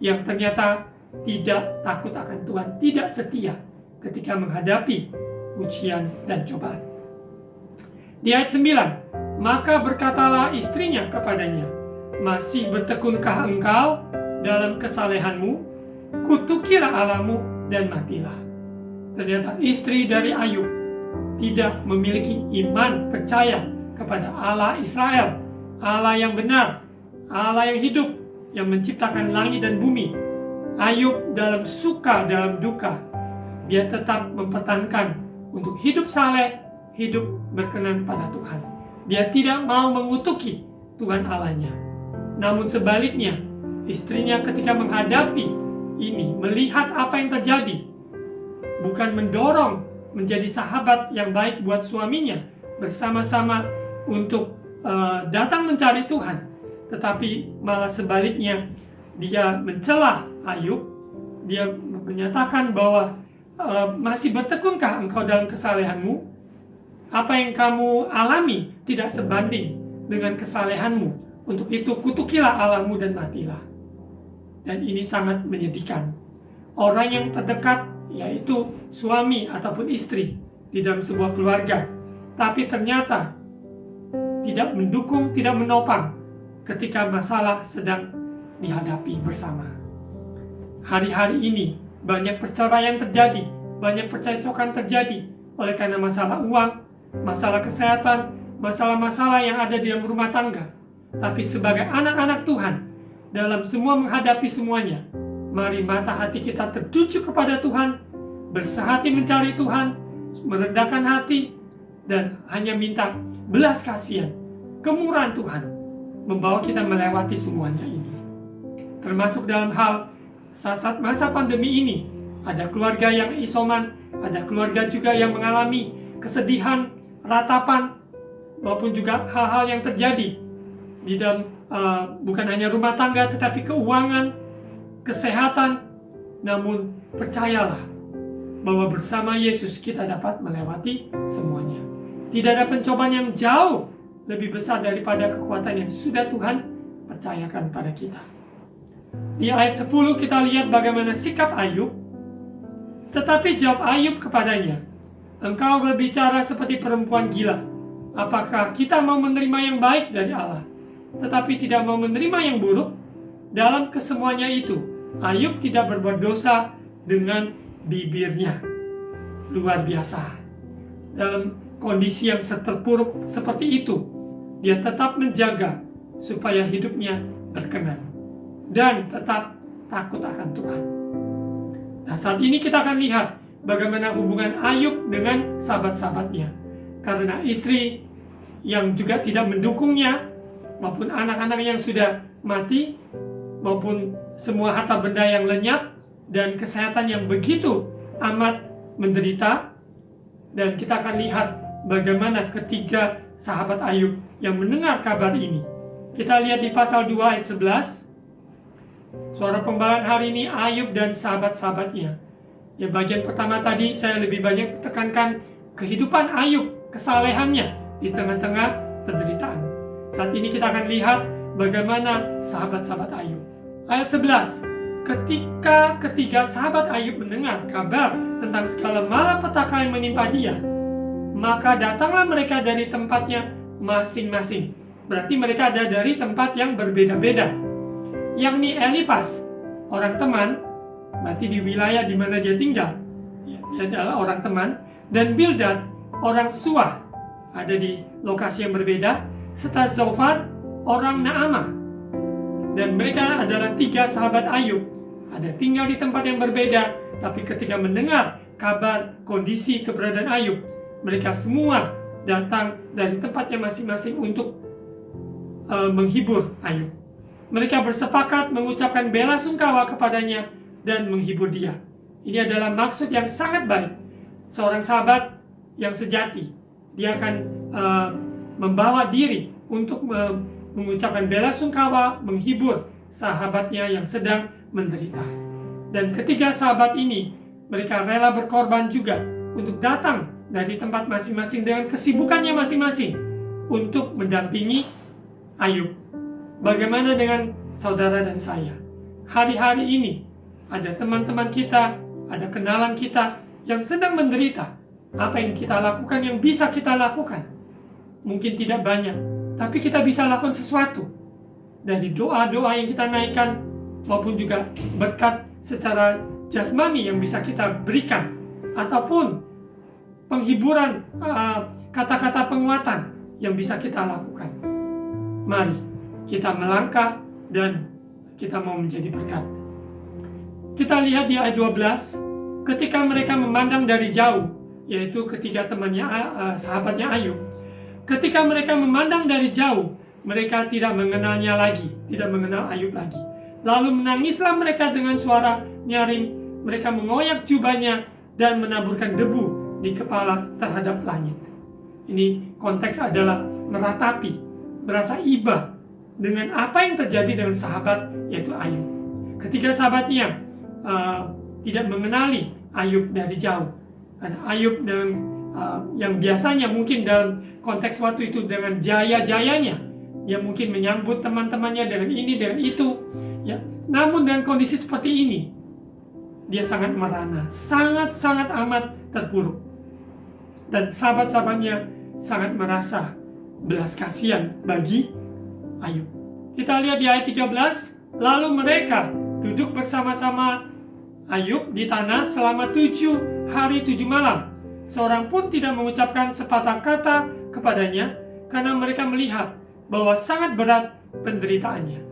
Speaker 5: yang ternyata tidak takut akan Tuhan, tidak setia ketika menghadapi ujian dan cobaan. Di ayat 9, maka berkatalah istrinya kepadanya, masih bertekunkah engkau dalam kesalehanmu? Kutukilah Allahmu dan matilah. Ternyata istri dari Ayub tidak memiliki iman percaya kepada Allah Israel, Allah yang benar, Allah yang hidup, yang menciptakan langit dan bumi. Ayub dalam suka, dalam duka, dia tetap mempertahankan untuk hidup saleh, hidup berkenan pada Tuhan. Dia tidak mau mengutuki Tuhan Allahnya. Namun sebaliknya, istrinya ketika menghadapi ini, melihat apa yang terjadi, bukan mendorong menjadi sahabat yang baik buat suaminya, bersama-sama untuk datang mencari Tuhan, tetapi malah sebaliknya, dia mencela Ayub. Dia menyatakan bahwa masih bertekunkah engkau dalam kesalehanmu? Apa yang kamu alami tidak sebanding dengan kesalehanmu. Untuk itu kutukilah Allahmu dan matilah. Dan ini sangat menyedihkan. Orang yang terdekat, yaitu suami ataupun istri di dalam sebuah keluarga, tapi ternyata tidak mendukung, tidak menopang ketika masalah sedang dihadapi bersama. Hari-hari ini banyak perceraian terjadi, banyak percecokan terjadi oleh karena masalah uang, masalah kesehatan, masalah-masalah yang ada di dalam rumah tangga. Tapi sebagai anak-anak Tuhan, dalam semua menghadapi semuanya, mari mata hati kita tertuju kepada Tuhan, bersehati mencari Tuhan, merendahkan hati, dan hanya minta belas kasihan, kemurahan Tuhan, membawa kita melewati semuanya ini. termasuk dalam hal saat masa pandemi ini. Ada keluarga yang isoman, ada keluarga juga yang mengalami kesedihan, ratapan, maupun juga hal-hal yang terjadi di dalam bukan hanya rumah tangga, tetapi keuangan, kesehatan. Namun percayalah bahwa bersama Yesus kita dapat melewati semuanya. Tidak ada pencobaan yang jauh lebih besar daripada kekuatan yang sudah Tuhan percayakan pada kita. Di ayat 10 kita lihat bagaimana sikap Ayub. Tetapi jawab Ayub kepadanya, "Engkau berbicara seperti perempuan gila. Apakah kita mau menerima yang baik dari Allah, tetapi tidak mau menerima yang buruk?" Dalam kesemuanya itu, Ayub tidak berbuat dosa dengan bibirnya. Luar biasa. Dalam kondisi yang terpuruk seperti itu, dia tetap menjaga supaya hidupnya berkenan dan tetap takut akan Tuhan. Nah, saat ini kita akan lihat bagaimana hubungan Ayub dengan sahabat-sahabatnya. Karena istri yang juga tidak mendukungnya, maupun anak-anak yang sudah mati, maupun semua harta benda yang lenyap, dan kesehatan yang begitu amat menderita. Dan kita akan lihat bagaimana ketiga sahabat Ayub yang mendengar kabar ini. Kita lihat di pasal 2 ayat 11. Suara pembalahan hari ini Ayub dan sahabat-sahabatnya. Ya, bagian pertama tadi saya lebih banyak tekankan kehidupan Ayub, kesalehannya di tengah-tengah penderitaan. Saat ini kita akan lihat bagaimana sahabat-sahabat Ayub. Ayat 11. Ketika ketiga sahabat Ayub mendengar kabar tentang segala malapetaka yang menimpa dia, maka datanglah mereka dari tempatnya masing-masing. Berarti mereka ada dari tempat yang berbeda-beda. Yakni Elifas, orang teman, berarti di wilayah di mana dia tinggal, ya, dia adalah orang teman. Dan Bildad, orang Suah, ada di lokasi yang berbeda. Serta Zofar, orang Naamah. Dan mereka adalah tiga sahabat Ayub. Ada tinggal di tempat yang berbeda, tapi ketika mendengar kabar kondisi keberadaan Ayub, mereka semua datang dari tempatnya masing-masing untuk menghibur Ayub. Mereka bersepakat mengucapkan bela sungkawa kepadanya dan menghibur dia. Ini adalah maksud yang sangat baik. Seorang sahabat yang sejati, dia akan membawa diri untuk mengucapkan bela sungkawa, menghibur sahabatnya yang sedang menderita. Dan ketiga sahabat ini, mereka rela berkorban juga untuk datang dari tempat masing-masing dengan kesibukannya masing-masing untuk mendampingi Ayub. Bagaimana dengan saudara dan saya? Hari-hari ini ada teman-teman kita, ada kenalan kita yang sedang menderita. Apa yang kita lakukan, yang bisa kita lakukan? Mungkin tidak banyak, tapi kita bisa lakukan sesuatu. Dari doa-doa yang kita naikkan, maupun juga berkat secara jasmani yang bisa kita berikan, ataupun penghiburan, kata-kata penguatan yang bisa kita lakukan. Mari kita melangkah dan kita mau menjadi berkat. Kita lihat di ayat 12, ketika mereka memandang dari jauh, yaitu ketiga temannya, sahabatnya Ayub. Ketika mereka memandang dari jauh, mereka tidak mengenalnya lagi, tidak mengenal Ayub lagi. Lalu menangislah mereka dengan suara nyaring. Mereka mengoyak jubahnya dan menaburkan debu di kepala terhadap langit. Ini konteks adalah meratapi, merasa iba dengan apa yang terjadi dengan sahabat, yaitu Ayub. Ketika sahabatnya tidak mengenali Ayub dari jauh, karena Ayub dengan yang biasanya mungkin dalam konteks waktu itu dengan jaya-jayanya, dia mungkin menyambut teman-temannya dengan ini, dengan itu, ya. Namun dengan kondisi seperti ini, dia sangat merana, sangat-sangat amat terpuruk. Dan sahabat-sahabatnya sangat merasa belas kasihan bagi Ayub. Kita lihat di ayat 13, lalu mereka duduk bersama-sama Ayub di tanah selama 7 hari 7 malam. Seorang pun tidak mengucapkan sepatah kata kepadanya, karena mereka melihat bahwa sangat berat penderitaannya.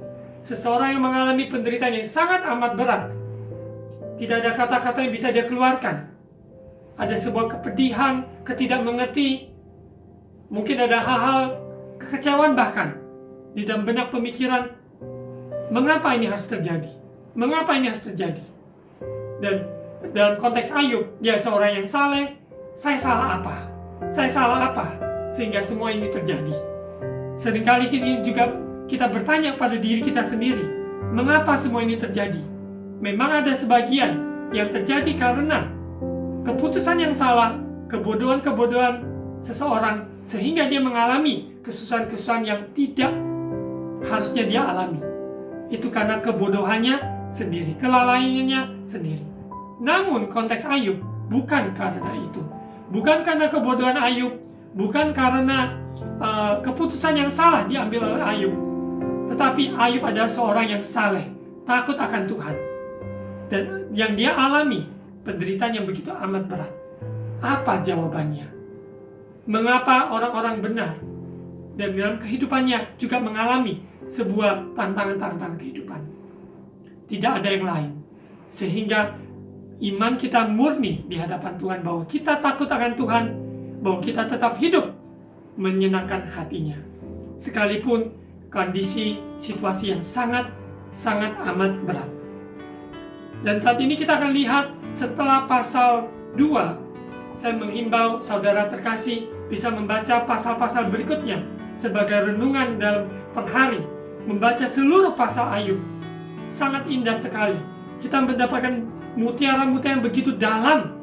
Speaker 5: Seseorang yang mengalami penderitaan yang sangat amat berat, tidak ada kata-kata yang bisa dia keluarkan. Ada sebuah kepedihan, ketidakmengerti, mungkin ada hal-hal kekecewaan bahkan di dalam benak pemikiran. mengapa ini harus terjadi? Mengapa ini harus terjadi? Dan dalam konteks Ayub, dia seorang yang saleh. Saya salah apa? Saya salah apa? Sehingga semua ini terjadi. Seringkali ini juga kita bertanya pada diri kita sendiri, mengapa semua ini terjadi? Memang ada sebagian yang terjadi karena keputusan yang salah, kebodohan-kebodohan seseorang, sehingga dia mengalami kesusahan-kesusahan yang tidak harusnya dia alami. Itu karena kebodohannya sendiri, kelalaiannya sendiri. Namun konteks Ayub bukan karena itu. Bukan karena kebodohan Ayub, bukan karena keputusan yang salah diambil oleh Ayub. Tetapi Ayub adalah seorang yang saleh, takut akan Tuhan. Dan yang dia alami, penderitaan yang begitu amat berat. Apa jawabannya? Mengapa orang-orang benar dan dalam kehidupannya juga mengalami sebuah tantangan-tantangan kehidupan? Tidak ada yang lain. Sehingga iman kita murni di hadapan Tuhan, bahwa kita takut akan Tuhan, bahwa kita tetap hidup menyenangkan hatinya. Sekalipun kondisi situasi yang sangat amat berat. Dan saat ini kita akan lihat setelah pasal 2, saya menghimbau saudara terkasih bisa membaca pasal-pasal berikutnya sebagai renungan dalam per hari. Membaca seluruh pasal Ayub. Sangat indah sekali. Kita mendapatkan mutiara-mutiara yang begitu dalam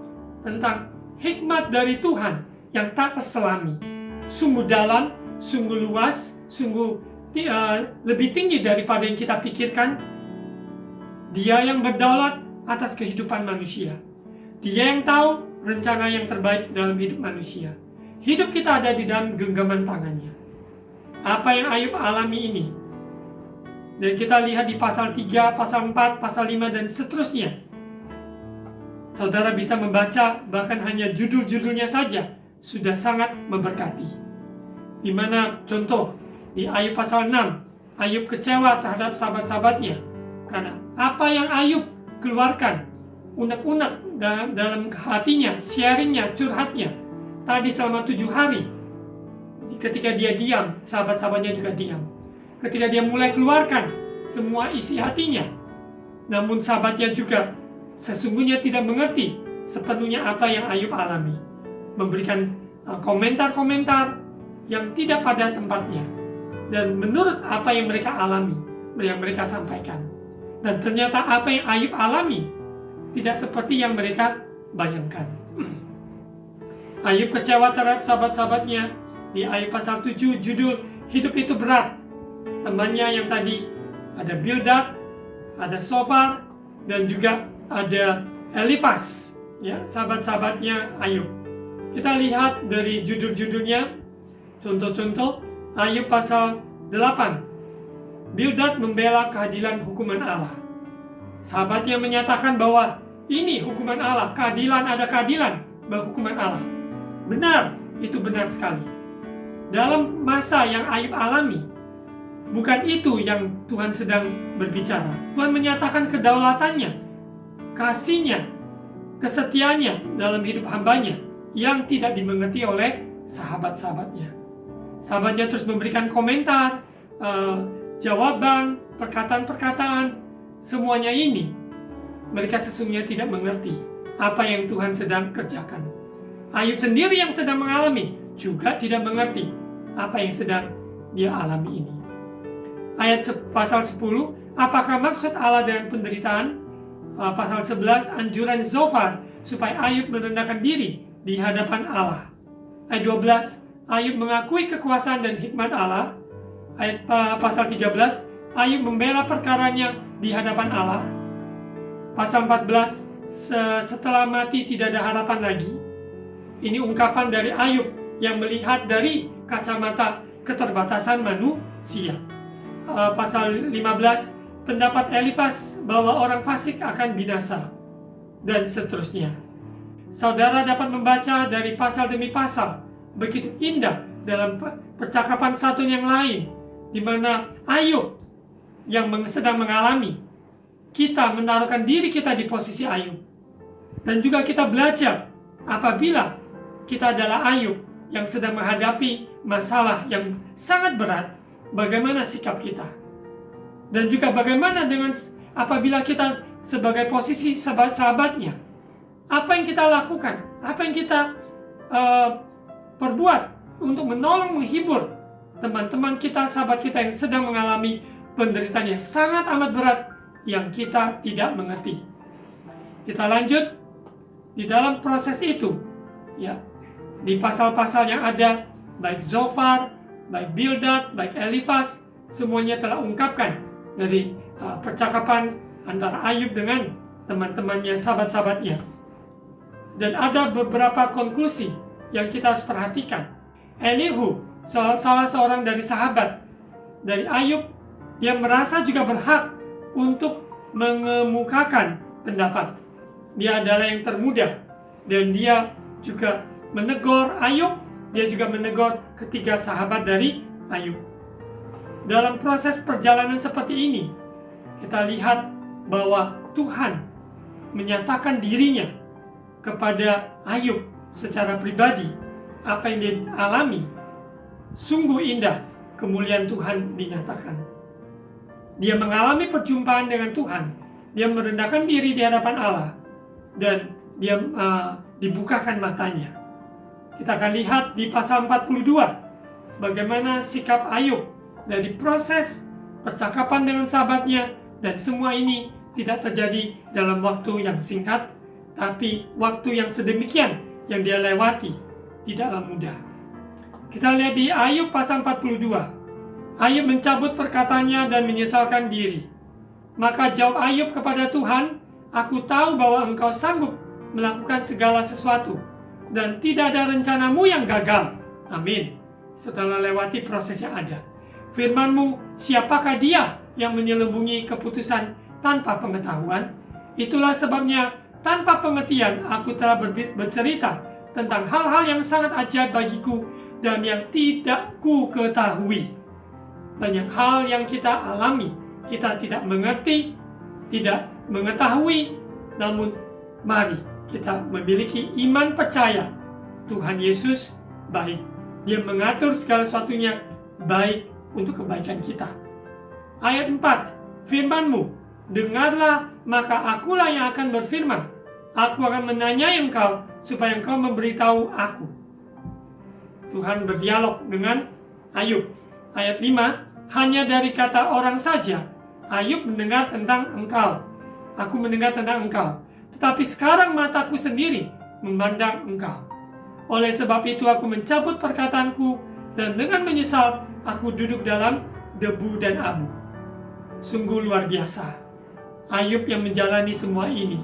Speaker 5: tentang hikmat dari Tuhan yang tak terselami. Sungguh dalam, sungguh luas, sungguh lebih tinggi daripada yang kita pikirkan. Dia yang berdaulat atas kehidupan manusia. Dia yang tahu rencana yang terbaik dalam hidup manusia. Hidup kita ada di dalam genggaman tangannya. Apa yang Ayub alami ini, dan kita lihat di pasal 3, pasal 4, pasal 5, dan seterusnya. Saudara bisa membaca, bahkan hanya judul-judulnya saja sudah sangat memberkati. Di mana contoh di Ayub pasal 6, Ayub kecewa terhadap sahabat-sahabatnya karena apa yang Ayub keluarkan, unek-unek dalam hatinya, sharingnya, curhatnya tadi selama 7 hari. Ketika dia diam, sahabat-sahabatnya juga diam. Ketika dia mulai keluarkan semua isi hatinya, namun sahabatnya juga sesungguhnya tidak mengerti sepenuhnya apa yang Ayub alami. Memberikan komentar-komentar yang tidak pada tempatnya. Dan menurut apa yang mereka alami, yang mereka sampaikan. Dan ternyata apa yang Ayub alami tidak seperti yang mereka bayangkan. Ayub kecewa terhadap sahabat-sahabatnya. Di Ayub pasal 7, judul Hidup Itu Berat. Temannya yang tadi ada Bildad, ada Sofar, dan juga ada Elifas, ya, sahabat-sahabatnya Ayub. Kita lihat dari judul-judulnya. Contoh-contoh Ayub pasal 8. Bildad membela keadilan hukuman Allah. Sahabatnya menyatakan bahwa ini hukuman Allah, keadilan, ada keadilan bahwa hukuman Allah. Benar, itu benar sekali. Dalam masa yang Ayub alami, bukan itu yang Tuhan sedang berbicara. Tuhan menyatakan kedaulatannya, kasihnya, kesetiaannya dalam hidup hambanya yang tidak dimengerti oleh sahabat-sahabatnya. Sahabatnya terus memberikan komentar, jawaban, perkataan-perkataan. Semuanya ini mereka sesungguhnya tidak mengerti apa yang Tuhan sedang kerjakan. Ayub sendiri yang sedang mengalami juga tidak mengerti apa yang sedang dia alami ini. Ayat pasal 10, apakah maksud Allah dengan penderitaan? Pasal 11, anjuran Zofar supaya Ayub merendahkan diri di hadapan Allah. Ayat 12, Ayub mengakui kekuasaan dan hikmat Allah. Ayat pasal 13, Ayub membela perkaranya di hadapan Allah. Pasal 14, setelah mati tidak ada harapan lagi. Ini ungkapan dari Ayub yang melihat dari kacamata keterbatasan manusia. Pasal 15, pendapat Elifas bahwa orang fasik akan binasa, dan seterusnya. Saudara dapat membaca dari pasal demi pasal, begitu indah dalam percakapan satu yang lain, di mana Ayub yang sedang mengalami, kita menaruhkan diri kita di posisi Ayub. Dan juga kita belajar apabila kita adalah Ayub yang sedang menghadapi masalah yang sangat berat, bagaimana sikap kita. Dan juga bagaimana dengan apabila kita sebagai posisi sahabat-sahabatnya, apa yang kita lakukan, apa yang kita perbuat untuk menolong, menghibur teman-teman kita, sahabat kita yang sedang mengalami penderitaan yang sangat amat berat yang kita tidak mengerti. Kita lanjut di dalam proses itu, ya, di pasal-pasal yang ada, baik Zofar, baik Bildad, baik Elifas, semuanya telah ungkapkan dari percakapan antara Ayub dengan teman-temannya, sahabat-sahabatnya. Dan ada beberapa konklusi yang kita harus perhatikan. Elihu, salah seorang dari sahabat dari Ayub, dia merasa juga berhak untuk mengemukakan pendapat. Dia adalah yang termuda, dan dia juga menegur Ayub, dia juga menegur ketiga sahabat dari Ayub. Dalam proses perjalanan seperti ini, kita lihat bahwa Tuhan menyatakan dirinya kepada Ayub secara pribadi. Apa yang dia alami, sungguh indah, kemuliaan Tuhan dinyatakan. Dia mengalami perjumpaan dengan Tuhan, dia merendahkan diri di hadapan Allah, dan dia dibukakan matanya. Kita akan lihat di pasal 42, bagaimana sikap Ayub dari proses percakapan dengan sahabatnya, dan semua ini tidak terjadi dalam waktu yang singkat, tapi waktu yang sedemikian yang dia lewati tidaklah mudah. Kita lihat di Ayub pasal 42. Ayub mencabut perkataannya dan menyesalkan diri. Maka jawab Ayub kepada Tuhan, "Aku tahu bahwa Engkau sanggup melakukan segala sesuatu, dan tidak ada rencanamu yang gagal." Amin. Setelah lewati proses yang ada, firman-Mu, siapakah dia yang menyelubungi keputusan tanpa pengetahuan? Itulah sebabnya tanpa pengertian aku telah bercerita tentang hal-hal yang sangat ajaib bagiku dan yang tidak ku ketahui. Banyak hal yang kita alami, kita tidak mengerti, tidak mengetahui, namun mari kita memiliki iman percaya Tuhan Yesus baik. Dia mengatur segala sesuatunya baik untuk kebaikan kita. Ayat 4, firman-Mu, dengarlah, maka akulah yang akan berfirman. Aku akan menanyai engkau, supaya engkau memberitahu aku. Tuhan berdialog dengan Ayub. Ayat 5, hanya dari kata orang saja, Ayub mendengar tentang engkau. Aku mendengar tentang engkau. Tetapi sekarang mataku sendiri memandang engkau. Oleh sebab itu aku mencabut perkataanku, dan dengan menyesal, aku duduk dalam debu dan abu. Sungguh luar biasa. Ayub yang menjalani semua ini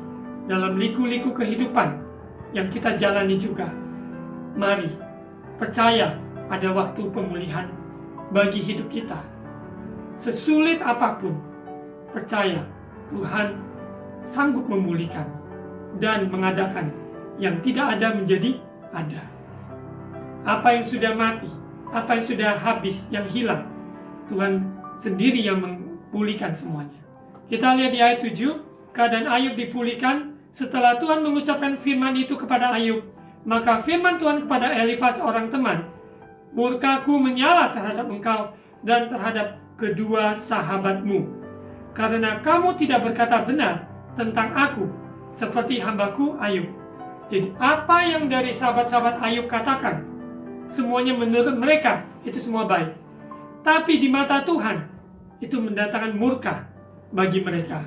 Speaker 5: dalam liku-liku kehidupan yang kita jalani juga. Mari, percaya ada waktu pemulihan bagi hidup kita. Sesulit apapun, percaya Tuhan sanggup memulihkan dan mengadakan yang tidak ada menjadi ada. Apa yang sudah mati, apa yang sudah habis, yang hilang, Tuhan sendiri yang memulihkan semuanya. Kita lihat di ayat 7, keadaan Ayub dipulihkan setelah Tuhan mengucapkan firman itu kepada Ayub. Maka firman Tuhan kepada Elifas orang teman, murkaku menyala terhadap engkau dan terhadap kedua sahabatmu, karena kamu tidak berkata benar tentang aku seperti hambaku Ayub. Jadi apa yang dari sahabat-sahabat Ayub katakan, semuanya menurut mereka itu semua baik. Tapi di mata Tuhan itu mendatangkan murka bagi mereka.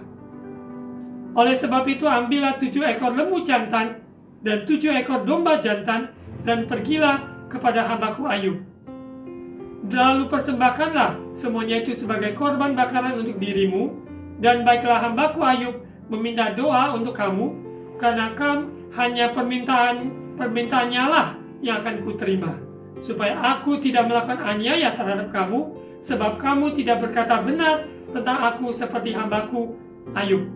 Speaker 5: Oleh sebab itu ambillah 7 ekor lembu jantan dan 7 ekor domba jantan, dan pergilah kepada hambaku Ayub. Lalu persembahkanlah semuanya itu sebagai korban bakaran untuk dirimu, dan baiklah hambaku Ayub meminta doa untuk kamu, karena hanya permintaannya lah yang akan kuterima, supaya aku tidak melakukan aniaya terhadap kamu, sebab kamu tidak berkata benar tentang aku seperti hambaku Ayub.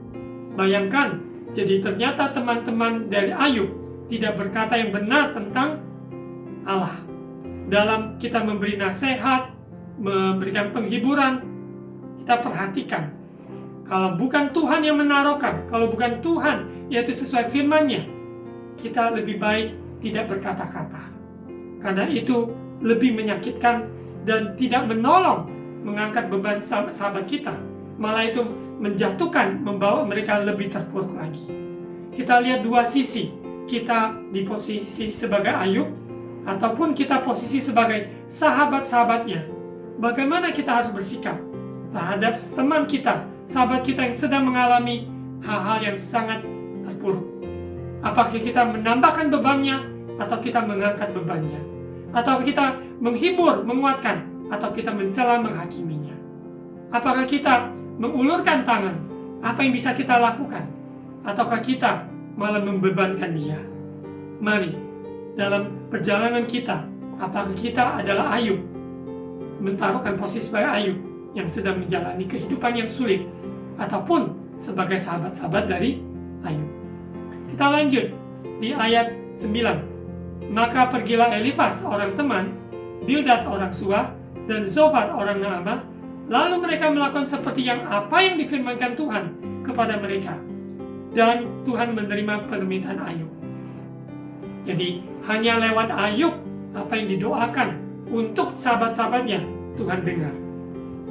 Speaker 5: Bayangkan, jadi ternyata teman-teman dari Ayub tidak berkata yang benar tentang Allah. Dalam kita memberi nasihat, memberikan penghiburan, kita perhatikan, kalau bukan Tuhan yang menaruhkan, kalau bukan Tuhan yaitu sesuai firman-Nya, kita lebih baik tidak berkata-kata. Karena itu lebih menyakitkan dan tidak menolong mengangkat beban sahabat kita malah itu menjatuhkan, membawa mereka lebih terpuruk lagi. Kita lihat dua sisi, kita di posisi sebagai Ayub, ataupun kita posisi sebagai sahabat-sahabatnya. Bagaimana kita harus bersikap terhadap teman kita, sahabat kita yang sedang mengalami hal-hal yang sangat terpuruk. Apakah kita menambahkan bebannya, atau kita mengangkat bebannya? Atau kita menghibur, menguatkan, atau kita mencela, menghakiminya? Apakah kita mengulurkan tangan, apa yang bisa kita lakukan? Ataukah kita malah membebankan dia? Mari, dalam perjalanan kita, apakah kita adalah Ayub, mentaruhkan posisi sebagai Ayub yang sedang menjalani kehidupan yang sulit, ataupun sebagai sahabat-sahabat dari Ayub? Kita lanjut di ayat 9. Maka pergilah Elifas orang teman, Bildad orang Sua, dan Zofar orang Naamah. Lalu mereka melakukan seperti apa yang difirmankan Tuhan kepada mereka. Dan Tuhan menerima permintaan Ayub. Jadi hanya lewat Ayub, apa yang didoakan untuk sahabat-sahabatnya, Tuhan dengar.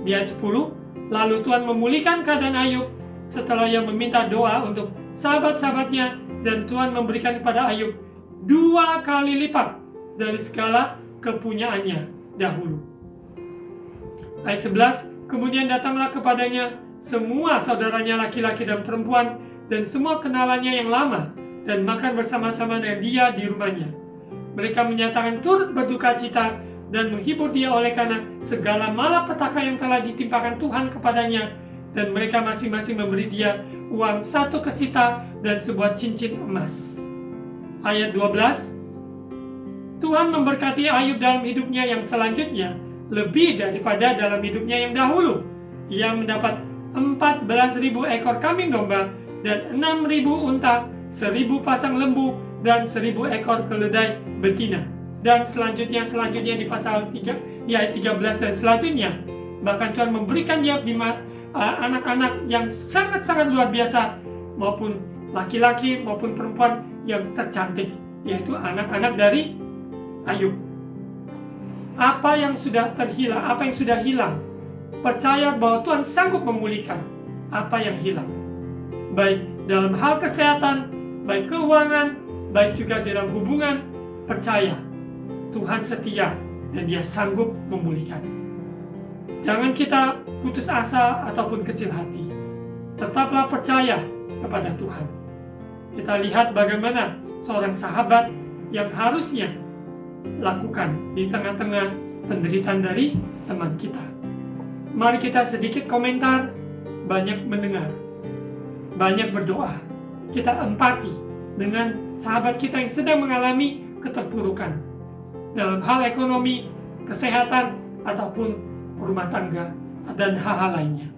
Speaker 5: Di ayat 10, lalu Tuhan memulihkan keadaan Ayub setelah ia meminta doa untuk sahabat-sahabatnya, dan Tuhan memberikan kepada Ayub 2 kali lipat dari segala kepunyaannya dahulu. Ayat 11, kemudian datanglah kepadanya semua saudaranya laki-laki dan perempuan dan semua kenalannya yang lama, dan makan bersama-sama dengan dia di rumahnya. Mereka menyatakan turut berduka cita dan menghibur dia oleh karena segala malapetaka yang telah ditimpakan Tuhan kepadanya, dan mereka masing-masing memberi dia uang 1 kesita dan sebuah cincin emas. Ayat 12, Tuhan memberkati Ayub dalam hidupnya yang selanjutnya lebih daripada dalam hidupnya yang dahulu. Ia mendapat 14.000 ekor kambing domba dan 6.000 unta, 1.000 pasang lembu, dan 1.000 ekor keledai betina. Dan selanjutnya di pasal 3, di ayat 13 dan selanjutnya, bahkan Tuhan memberikan dia anak-anak yang sangat-sangat luar biasa, maupun laki-laki maupun perempuan yang tercantik, yaitu anak-anak dari Ayub. Apa yang sudah terhilang, apa yang sudah hilang, percaya bahwa Tuhan sanggup memulihkan apa yang hilang, baik dalam hal kesehatan, baik keuangan, baik juga dalam hubungan. Percaya Tuhan setia dan Dia sanggup memulihkan. Jangan kita putus asa ataupun kecil hati. Tetaplah percaya kepada Tuhan. Kita lihat bagaimana seorang sahabat yang harusnya lakukan di tengah-tengah penderitaan dari teman kita. Mari kita sedikit komentar, banyak mendengar, banyak berdoa. Kita empati dengan sahabat kita yang sedang mengalami keterpurukan dalam hal ekonomi, kesehatan, ataupun rumah tangga dan hal-hal lainnya.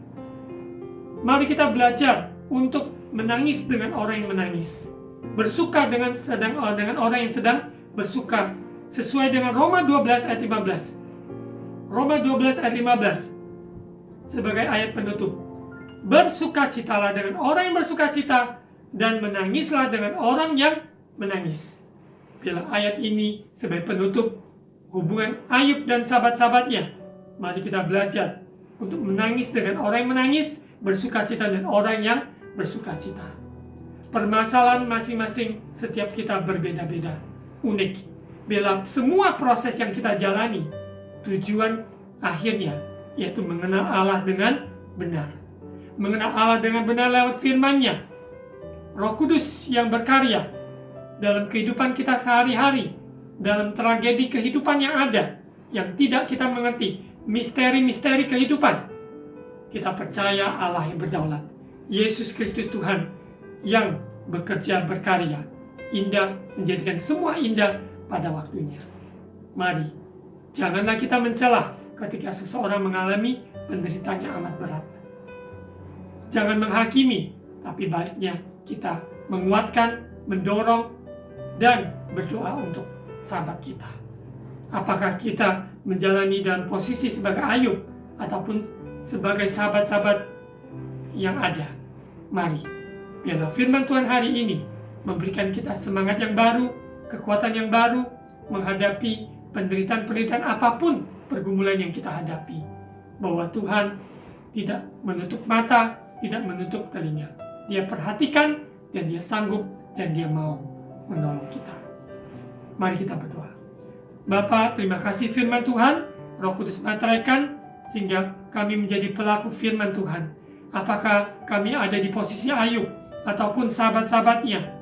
Speaker 5: Mari kita belajar untuk menangis dengan orang yang menangis, bersuka dengan orang yang sedang bersuka, sesuai dengan Roma 12 ayat 15. Roma 12 ayat 15 sebagai ayat penutup. Bersukacitalah dengan orang yang bersukacita, dan menangislah dengan orang yang menangis. Bila ayat ini sebagai penutup hubungan Ayub dan sahabat-sahabatnya, mari kita belajar untuk menangis dengan orang yang menangis, bersukacita dengan orang yang bersukacita. Permasalahan masing-masing setiap kita berbeda-beda, unik. Bila semua proses yang kita jalani, tujuan akhirnya yaitu mengenal Allah dengan benar. Mengenal Allah dengan benar lewat firman-Nya. Roh Kudus yang berkarya dalam kehidupan kita sehari-hari, dalam tragedi kehidupan yang ada, yang tidak kita mengerti, misteri-misteri kehidupan. Kita percaya Allah yang berdaulat, Yesus Kristus Tuhan yang bekerja berkarya, indah, menjadikan semua indah pada waktunya. Mari, janganlah kita mencela ketika seseorang mengalami penderitaan yang amat berat. Jangan menghakimi, tapi baiknya kita menguatkan, mendorong, dan berdoa untuk sahabat kita. Apakah kita menjalani dalam posisi sebagai Ayub ataupun sebagai sahabat-sahabat yang ada? Mari, biarlah firman Tuhan hari ini memberikan kita semangat yang baru, kekuatan yang baru menghadapi penderitaan-penderitaan apapun pergumulan yang kita hadapi. Bahwa Tuhan tidak menutup mata, tidak menutup telinga. Dia perhatikan dan dia sanggup dan dia mau menolong kita. Mari kita berdoa. Bapa, terima kasih firman Tuhan, Roh Kudus materaikan sehingga kami menjadi pelaku firman Tuhan. Apakah kami ada di posisi Ayub ataupun sahabat-sahabatnya?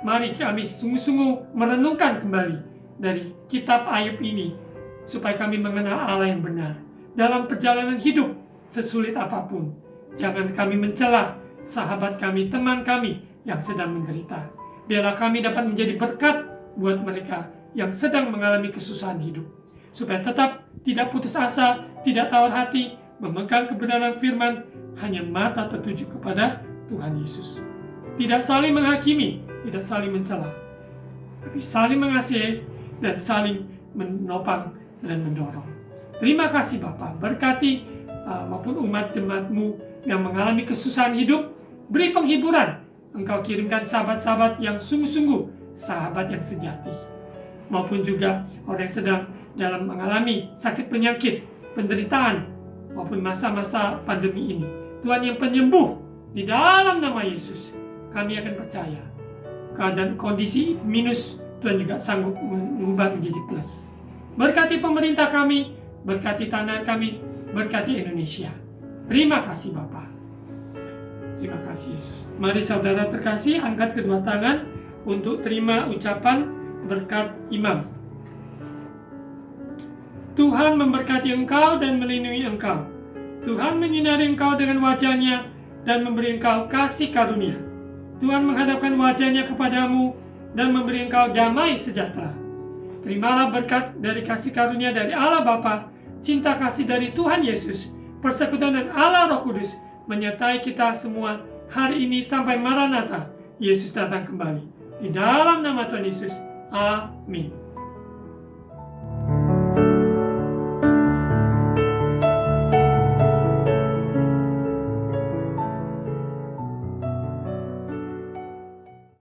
Speaker 5: Mari kami sungguh-sungguh merenungkan kembali dari kitab Ayub ini supaya kami mengenal Allah yang benar. Dalam perjalanan hidup sesulit apapun, jangan kami mencela sahabat kami, teman kami yang sedang menderita. Biarlah kami dapat menjadi berkat buat mereka yang sedang mengalami kesusahan hidup, supaya tetap tidak putus asa, tidak tawar hati, memegang kebenaran firman, hanya mata tertuju kepada Tuhan Yesus. Tidak saling menghakimi, tidak saling mencela, tapi saling mengasihi dan saling menopang dan mendorong. Terima kasih Bapa, berkati maupun umat jemaat-Mu yang mengalami kesusahan hidup, beri penghiburan. Engkau kirimkan sahabat-sahabat yang sungguh-sungguh sahabat yang sejati, maupun juga orang yang sedang dalam mengalami sakit penyakit, penderitaan, maupun masa-masa pandemi ini. Tuhan yang penyembuh, di dalam nama Yesus kami akan percaya keadaan kondisi minus Tuhan juga sanggup mengubah menjadi plus. Berkati pemerintah kami, berkati tanah kami, berkati Indonesia. Terima kasih Bapa. Terima kasih Yesus. Mari saudara terkasih, angkat kedua tangan untuk terima ucapan berkat imam. Tuhan memberkati engkau dan melindungi engkau. Tuhan menyinari engkau dengan wajah-Nya dan memberi engkau kasih karunia. Tuhan menghadapkan wajah-Nya kepadamu dan memberi engkau damai sejahtera. Terimalah berkat dari kasih karunia dari Allah Bapa, cinta kasih dari Tuhan Yesus, persekutuan dan Allah Roh Kudus menyertai kita semua hari ini sampai Maranatha, Yesus datang kembali. Di dalam nama Tuhan Yesus, amin.